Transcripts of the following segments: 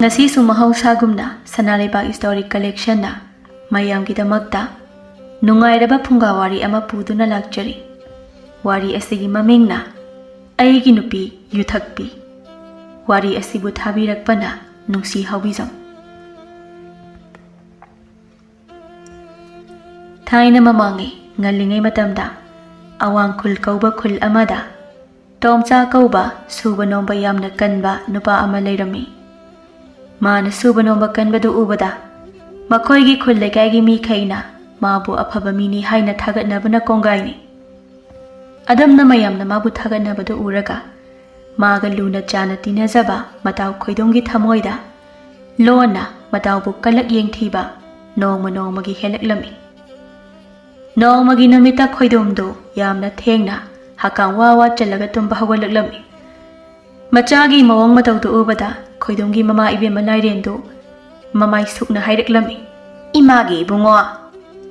Ngasisu mahausa-gumna Sanalibak Historic Collection na mayamgidamakta nungairaba phungawari ama puduna lakjari. Wari asigi maming na Aigi nupi yuthakpi. Wari asibu thabirakpana nungsi haubizam. Thaina mamangi ngalingay matamda awang khul kauba khul amada tomcha kauba suba nomba yamna kanba nupa ama leirami. Mana suba nomba kanbadu ubada makoigi khul lekaygi mi khaina mabu afaba mini haina thagatnabana kongaini. Adam na mayam na mabu thagatnabadu uraga maga luna chana tinazaba mataw khoidonggi thamoida lona mataw bu kalak yengthiba nongma nongmagi helaklami. Nongmagi namita khoidomdo yamna thengna hakang wawa chalaga tumba hawalaklami. Machagi mawang matawdu ubada khoidonggi mama ibema lairendo mamay sukna hayraklami. Imagi bungo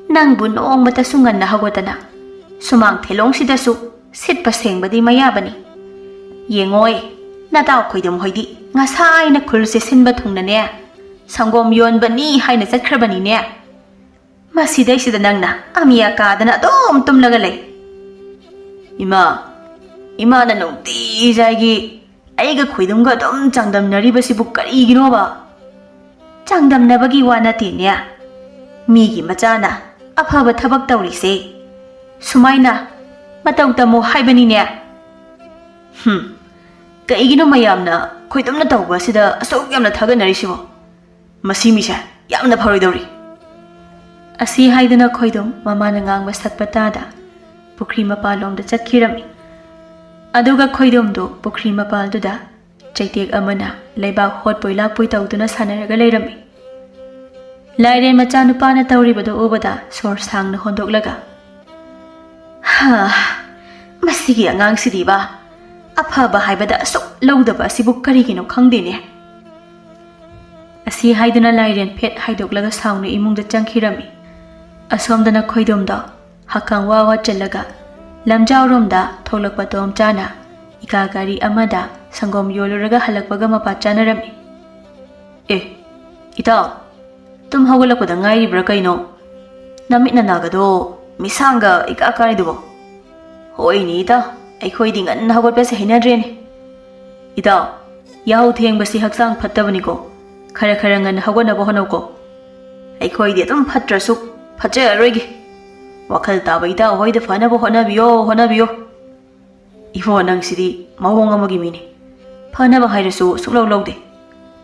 nangbu noong matasungan na hawatana sumang thelong sidasu sitpa sengbadi mayabani. Yengoy nataw khoidom hoidi ngasay na khulse sinba thungna ne sangom yonba ni haina chatkrabani ne. Masiday sida nangna amiya kadana dom tumlaga lay. Ima na nungti jaygi aiga khoidumga dom changdamnaribasibu kariginoba. Changdamnabagi wa nati ne migi machana afaba thabak tawrise sumaina mataw tamo haibani ne. Kaigino mayamna khoidumna tawba sida asok yamna thaganarisibo masi misa yamna pharoidori. Asi haiduna khoidum mamana ngangba sakpatada pukri mapalomda chatkirami. Aduga khoidumdo pukri mapalduda chaitek amana leibak hotpoi lakpoi tawduna sanaraga leirami. Lairen macha nupana tawribado ubada sor sangna hondoklaga masigi angang sidiba afaba haibada asok lawdaba asibu karigino khangdene. Asi haiduna lairen phet haidoklaga sauna imungda changkhirami. Asomdana khoidomda hakang wawa chalaga lamjawromda tholakpa tomchana ika gari amada sangom yoluraga halakpaga mapa chanarami. Itaw tum hawalakpada ngairibra kaino namit na nagado misanga ika akaridubo. Hoy ni itaw aikhoidi nganna hawatpa sa hinadrene. Itaw yahaw thengbasi haksang phattabani ko khara khara ngan hawanabu honaw ko aikhoidi atum phatrasuk phacharoigi wakhal taba itaw hoida fanabu honabiyo. Iho nang sidi mawong amagi mini fanaba hairasu suklaw lawde.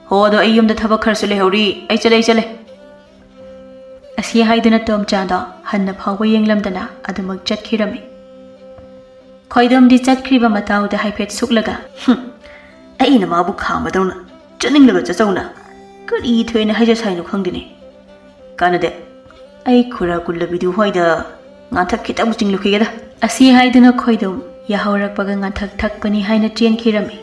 Ho ado ay yumda thabak kharsu lehori ay chale. Asi haiduna tomchada hanna phawba yenglamdana adumak chatkirami. Khoidom di chatkriba matawda haiphet suklaga ai na mabu khambadawna chaninglaga chachawna kari thoina haija sainu khangdine kanade ai khura kullabidu hoida ngathak khitabu chinglukhigeda. Asi haiduna khoidom yahawrakpaga ngathak thakpani haina chenkhirami.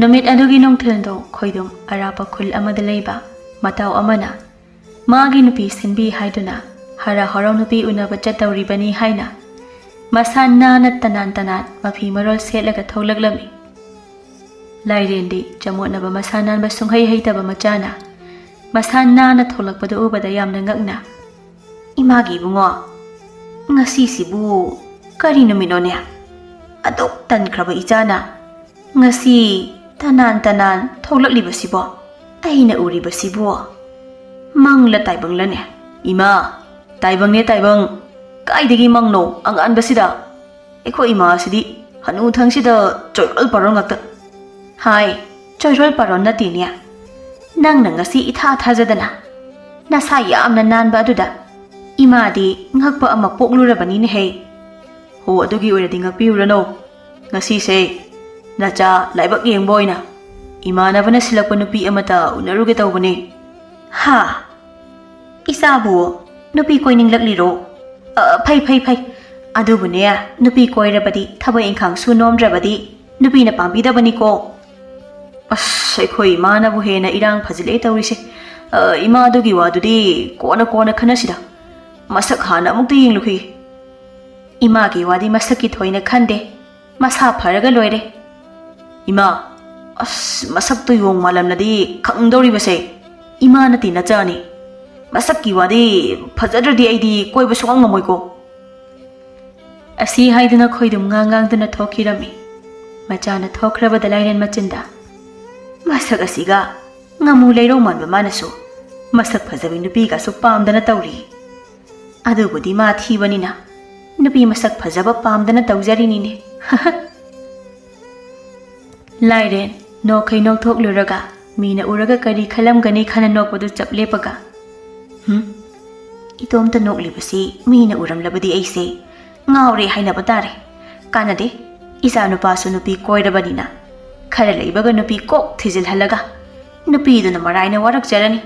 Numit adugi nongtheldo khoidom arapa khul amada leiba mataw amana magi nupi sinbi haiduna hara haraw nupi unaba chatawribani haina masan nana tanan mafi marol setlaga tholaklami. Lairendi jamotnaba masanan ba sunghai haitaba machana masan nana tholakpada ubada yamna ngakna. Imagi bungo ngasisibu kari numinone adok tankraba ichana ngasi tanan tholaklibasibo aina uribasibo mangla taibanglane. Ima taibang kaidagi mangno ang anbasida eko ima sidi hanu thangsida choirol paron ngakta. Hai choirol paron na tinya nang ngasi itha thajadana nasa yamna nanba aduda imadi ngakpa ama poklurabani ne he. Ho adugi oiradi ngakpiurano ngasi se nacha laibak yengboina imanabana silakpa nupi amata unaruge tawbane. Isabu nupi koininglakli phai adubune nupi koirabadi thaba inkhang sunomdrabadi nupi na pambidabani ko. Aikhoi imanabu hena irang phajile tawrise ima adugi wadudi kona khanasida masak hana amukta yenglukhi. Imagi wadi masaki thoina khande masa pharaga loire. Ima masakto yung malamnadi khangdoribase ima nati nachani masakki wadi fajadradi aidi koiba suang ngamoiko asi haiduna khoidum ngangang duna thokirami machana thokraba dalairen machinda masak asiga ngamu leiro manba manasu masak fajabi nupi ga su pamdana tawri adubudi ma thibanina nupi masak fajaba pamdana tawjari ni Lairen no kai nok thok luraga mina uraga kari khalam gani khana nok padu chap lepaga itom ta nok libasi mina uram labadi aise ngaure haina batare kanade isa nu pasu nupi koirabanina khara leibaga nupi kok thijil halaga nupi duna maraina warak jarani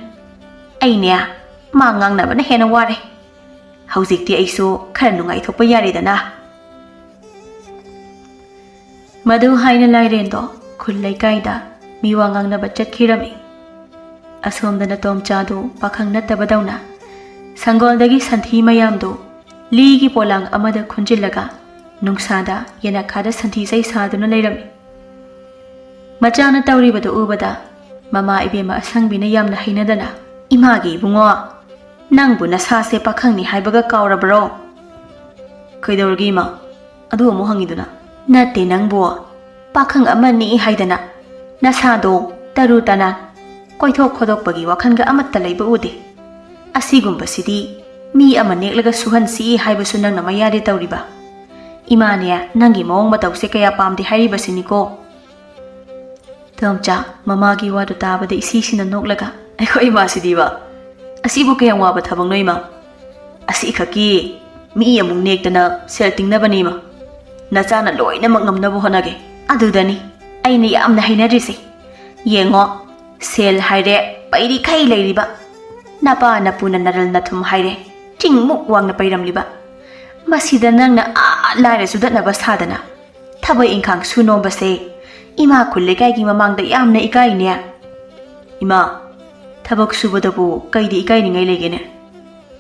aine ma ngang na bana hena ware haujikti aisu khara nungai thokpa yare dana madu haina lairen do khulai kaida miwangang na bachat khirami asomdana tomchadu pakhang natabadawna sangoldagi santhi mayam do ligi polang amada khunjilaga nungsada yana khada santhi sai saduna leirami machana tawribadu ubada mama ibema asangbina yamna hainadana imagi bungo nangbu nasa se pakhangni haibaga kawrabro kaidorgi ma adu amu hangiduna nate nangbo pakhang amani haidana nasado taru tana koithok khodok bagi wakhanga amatta leiba ude asigumba sidi mi amaneklaga suhansi haiba sunang na mayade tawriba imania nangi mong matawse kaya pamdi hariba siniko tomcha mamagi wadu tabade isi sina noklaga aiko ima sidiba asibu kaya waba thabang noima asi khaki mi amung nektana selting na banima nachana loina mangamna bu honage adudani aini yamna hainadrisi yengo sel haire pairi khai leiriba napa napuna naral nathum haire tingmuk wangna pairamliba masida nangna laire sudatna basadana thabai ingkhang suno base ima khulle kai gi mamangda yamna ikai ne ima thabak subadabu kaidi ikai ningai legene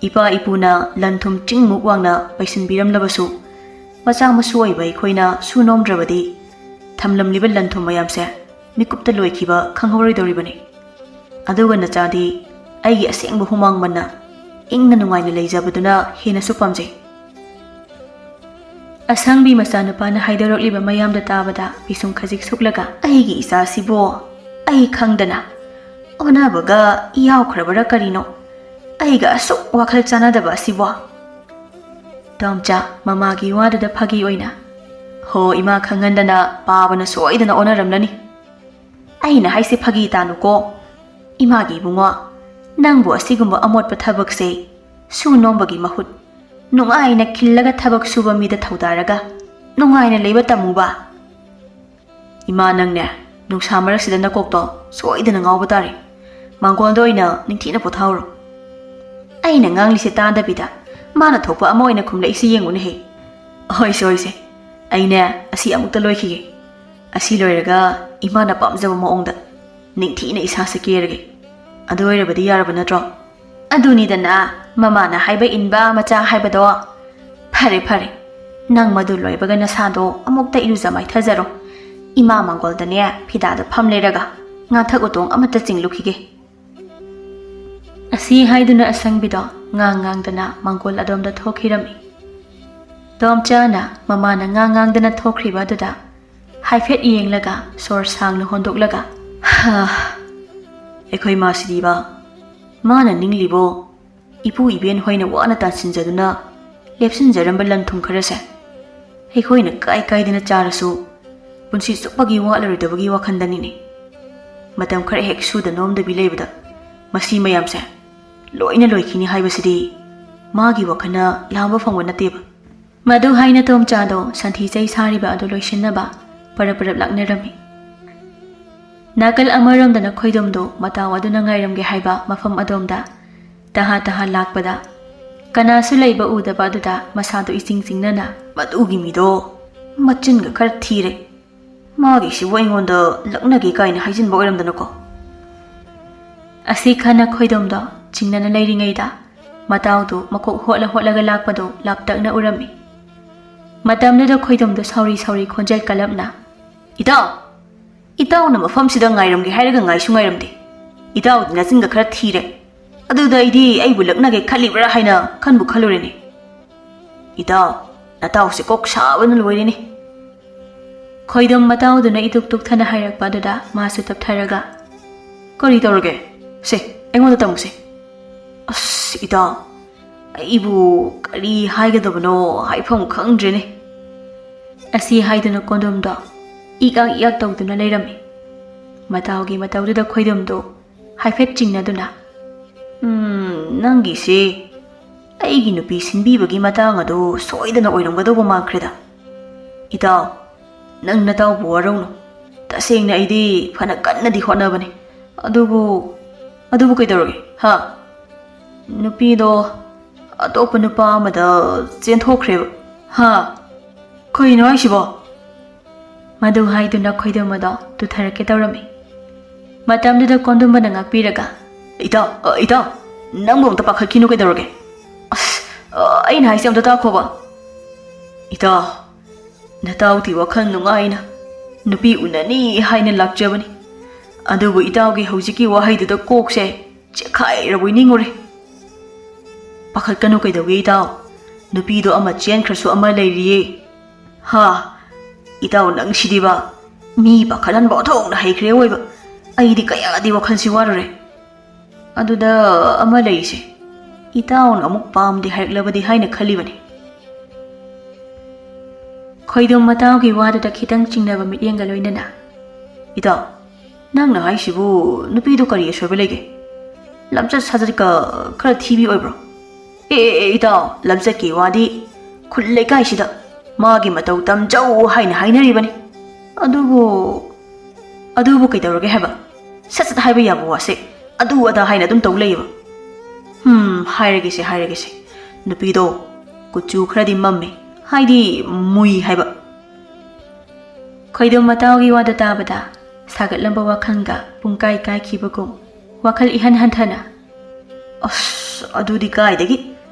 ipa ipuna lanthum tingmuk wangna paisin biram labasu macha masu oiba ikhoina sunom drabadi thamlamliba lanthum mayamse mikupta loikiba khanghoroi doribani aduga nachadi aigi asengbu humang manna ingna nungaina leijabaduna hena su pamjai asangbi masanupana haidarokliba mayamda tabada bisum khajik suklaga aigi isa sibo ai khangdana onabaga yaukhrabara karino aiga asuk wakhal chanadaba sibo tomcha mamagi wadada phagi oina ho ima khangandana pabana soidana onaramlani aina haise phagi tanuko imagi bungo nangbu asigumba amotpa thabakse su nombagi mahut nungaina khillaga thabak suba mida thaudaraga nungaina leiba tamuba ima nangne nungsa maraksida nakokto soidana ngawba tari mangoldo oina ningthina pothawro aina nganglise tadabida mana thokpa ama oina khumla isi yengune he hoise hoise aina asi amukta loikhige asi loiraga imana pamjaba maongda ningthina isa sakerage adu oirabadi yaraba natro aduni dana mamana haiba inba macha haiba do phare phare nang madu loibaga nasado amukta iruja mai thajaro ima mangol dane phida da phamleraga nga thak utong amata chinglukhige asi haiduna asangbido ngang dana mangol adomda thokhirami tomchana mamana ngang dana thokhriba duda haifet yenglaga sor sangna hondoklaga ha ekhoi ma sidiba mana ninglibo ipu iben hoina wana tansinjaduna lepsinjaramba lanthum kharase ekhoi kai kai dina charasu punsi sukpagi walaridabagi wakhandani ne matam khare hek suda nomda bileibda masi mayamse loina loikhini haibasidi magi wakhana lamba phangwa nateba madu haina tomchado santhi chai sariba adu loisinaba parap laknerami nakal amaramdana khoidomdo mataw aduna ngairamge haiba mafam adomda taha lakpada kanasu leiba udaba aduda masado ising singnana madugi mido machinga khar thire magi si waingonda laknagi kaina haijinba oiramdanako asi khana khoidomdo chingnana leiringaida matawdu makok hotlaga lakpado laptakna urami matamnada khoidomdo sauri khonjai kalapna ida ꯏꯇꯥꯎꯅ ꯃꯐꯝꯁꯤꯗ ꯉꯥꯏꯔꯝꯒꯦ ꯍꯥꯏꯔꯒ ꯉꯥꯏꯁꯨ ꯉꯥꯏꯔꯝꯗꯦ ꯏꯇꯥꯎꯗꯤ ꯅꯆꯤꯟꯒ ꯈꯔ ꯊꯤꯔꯦ ꯑꯗꯨꯗ ꯑꯩꯗꯤ ꯑꯩꯕꯨ ꯂꯛꯅꯒꯦ ꯈꯜꯂꯤꯕ꯭ꯔꯥ ꯍꯥꯏꯅ ꯈꯟꯕꯨ ꯈꯜꯂꯨꯔꯦꯅꯦ ꯏꯇꯥꯎ ꯅꯇꯥꯎꯁꯦ ꯀꯣꯛ ꯁꯥꯕꯅ ꯂꯣꯏꯔꯦꯅꯦ ꯈꯣꯏꯗꯝ ꯃꯇꯥꯎꯗꯨꯅ ꯏꯇꯨꯛ ꯇꯨꯛꯊꯅ ꯍꯥꯏꯔꯛꯄ ꯑꯗꯨꯗ ꯃꯥꯁꯨ ꯇꯞꯊꯔꯒ ꯀꯔꯤ ꯇꯧꯔꯒꯦ ꯁꯦ ꯑꯩꯉꯣꯟꯗ ꯇꯝꯃꯨꯁꯦ ꯑꯁ ꯏꯇꯥꯎ ꯑꯩꯕꯨ ꯀꯔꯤ ꯍꯥꯏꯒꯗꯕꯅꯣ ꯍꯥꯏꯐꯝ ꯈꯪꯗ꯭ꯔꯦꯅꯦ ꯑꯁꯤ ꯍꯥꯏꯗꯨꯅ ꯀꯣꯟꯗꯣꯝꯗꯣ ꯏꯛ ꯏꯛ ꯇꯧꯗꯨꯅ ꯂꯩꯔꯝꯃꯤ ꯃꯇꯥꯎꯒꯤ ꯃꯇꯧꯗꯨꯗ ꯈꯣꯏꯗꯝꯗꯣ ꯍꯥꯏꯐꯦꯠ ꯆꯤꯡꯅꯗꯨꯅ ꯅꯪꯒꯤꯁꯦ ꯑꯩꯒꯤ ꯅꯨꯄꯤ ꯁꯤꯟꯕꯤꯕꯒꯤ ꯃꯇꯥꯡ ꯑꯗꯨ ꯁꯣꯏꯗꯅ ꯑꯣꯏꯔꯝꯒꯗꯧꯕ ꯃꯥꯟꯈ꯭ꯔꯦꯗ ꯏꯇꯥꯎ ꯅꯪ ꯅꯇꯥꯎꯕꯨ ꯋꯥꯔꯧꯅꯨ ꯇꯁꯦꯡꯅ ꯑꯩꯗꯤ ꯐꯅ ꯀꯟꯅꯗꯤ ꯍꯣꯠꯅꯕꯅꯤ ꯑꯗꯨꯕꯨ ꯀꯩꯗꯧꯔꯒꯦ ꯍꯥ ꯅꯨꯄꯤꯗꯣ ꯑꯇꯣꯞꯄ ꯅꯨꯄꯥ ꯑꯃꯗ ꯆꯦꯟꯊꯣꯛꯈ꯭ꯔꯦꯕ ꯍꯥ ꯀꯩꯅꯣ ꯍꯥꯏꯁꯤꯕꯣ ꯃꯗꯨ ꯍꯥꯏꯗꯨꯅ ꯈꯣꯏꯗꯝ ꯑꯗꯣ ꯇꯨꯊꯔꯛꯀꯦ ꯇꯧꯔꯝꯃꯤ ꯃꯇꯝꯗꯨꯗ ꯀꯣꯟꯗꯨꯝꯕꯅ ꯉꯥꯛꯄꯤꯔꯒ ꯏꯇꯥꯎ ꯅꯪꯕꯨ ꯑꯝꯇ ꯄꯥꯈꯠꯈꯤꯅꯨ ꯀꯩꯗꯧꯔꯒꯦ ꯑꯁ ꯑꯩꯅ ꯍꯥꯏꯁꯦ ꯑꯝꯇ ꯇꯥꯈꯣꯕ ꯏꯇꯥꯎ ꯅꯇꯥꯎꯗꯤ ꯋꯥꯈꯜ ꯅꯨꯡꯉꯥꯏꯅ ꯅꯨꯄꯤ ꯎꯅꯅꯤ ꯍꯥꯏꯅ ꯂꯥꯛꯆꯕꯅꯤ ꯑꯗꯨꯕꯨ ꯏꯇꯥꯎꯒꯤ ꯍꯧꯖꯤꯛꯀꯤ ꯋꯥꯍꯩꯗꯨꯗ ꯀꯣꯛꯁꯦ ꯆꯦꯛꯈꯥꯏꯔꯕꯣꯏ ꯅꯤꯡꯉꯨꯔꯦ ꯄꯥꯈꯠꯀꯅꯨ ꯀꯩꯗꯧꯒꯦ ꯏꯇꯥꯎ ꯅꯨꯄꯤꯗꯣ ꯑꯃ ꯆꯦꯟꯈ꯭ꯔꯁꯨ ꯑꯃ ꯂꯩꯔꯤꯌꯦ ꯍꯥ ꯏꯇꯥꯎ ꯅꯪꯁꯤꯗꯤꯕ ꯃꯤ ꯄꯥꯈꯠꯍꯟꯕ ꯑꯣꯟꯊꯣꯛꯅ ꯍꯩꯈ꯭ꯔꯦ ꯑꯣꯏꯕ ꯑꯩꯗꯤ ꯀꯌꯥꯗꯤ ꯋꯥꯈꯜꯁꯤ ꯋꯥꯔꯨꯔꯦ ꯑꯗꯨꯗ ꯑꯃ ꯂꯩꯔꯤꯁꯦ ꯏꯇꯥꯎꯅ ꯑꯃꯨꯛ ꯄꯥꯝꯗꯦ ꯍꯥꯏꯔꯛꯂꯕꯗꯤ ꯍꯥꯏꯅ ꯈꯜꯂꯤꯕꯅꯤ ꯈꯣꯏꯗꯝ ꯃꯇꯥꯎꯒꯤ ꯋꯥꯗꯨꯗ ꯈꯤꯇꯪ ꯆꯤꯡꯅꯕ ꯃꯤꯠꯌꯦꯡꯒ ꯂꯣꯏꯅꯅ ꯏꯇꯥꯎ ꯅꯪꯅ ꯍꯥꯏꯁꯤꯕꯨ ꯅꯨꯄꯤꯗꯣ ꯀꯔꯤ ꯑꯁꯣꯏꯕ ꯂꯩꯒꯦ ꯂꯝꯆꯠ ꯁꯥꯖꯠꯀ ꯈꯔ ꯊꯤꯕꯤ ꯑꯣꯏꯕ꯭ꯔꯣ ꯏꯇꯥꯎ ꯂꯝꯆꯠꯀꯤ ꯋꯥꯗꯤ ꯈꯨꯜ ꯂꯩꯀꯥꯏꯁꯤꯗ ꯃꯥꯒꯤ ꯃꯇꯧ ꯇꯝꯖꯧ ꯍꯥꯏꯅ ꯍꯥꯏꯅꯔꯤꯕꯅꯤ ꯑꯗꯨꯕꯨ ꯀꯩꯗꯧꯔꯒꯦ ꯍꯥꯏꯕ ꯁꯠ ꯁꯠ ꯍꯥꯏꯕ ꯌꯥꯕ ꯋꯥꯁꯦ ꯑꯗꯨ ꯑꯗꯥ ꯍꯥꯏꯅ ꯑꯗꯨꯝ ꯇꯧ ꯂꯩꯌꯦꯕ ꯍꯥꯏꯔꯒꯦꯁꯦ ꯅꯨꯄꯤꯗꯣ ꯀꯨꯆꯨ ꯈꯔꯗꯤ ꯃꯝꯃꯦ ꯍꯥꯏꯗꯤ ꯃꯨꯏ ꯍꯥꯏꯕ ꯈꯣꯏꯗꯝ ꯃꯇꯥꯎꯒꯤ ꯋꯥꯗꯨ ꯇꯥꯕꯗ ꯁꯥꯒꯠꯂꯝꯕ ꯋꯥꯈꯜꯒ ꯄꯨꯡꯀꯥꯏ ꯀꯥꯏꯈꯤꯕꯒꯨꯝ ꯋꯥꯈꯜ ꯏꯍꯟ ꯍꯟꯊꯅ ꯑꯁ ꯑꯗꯨꯗꯤ ꯀꯥꯏꯗꯒꯤ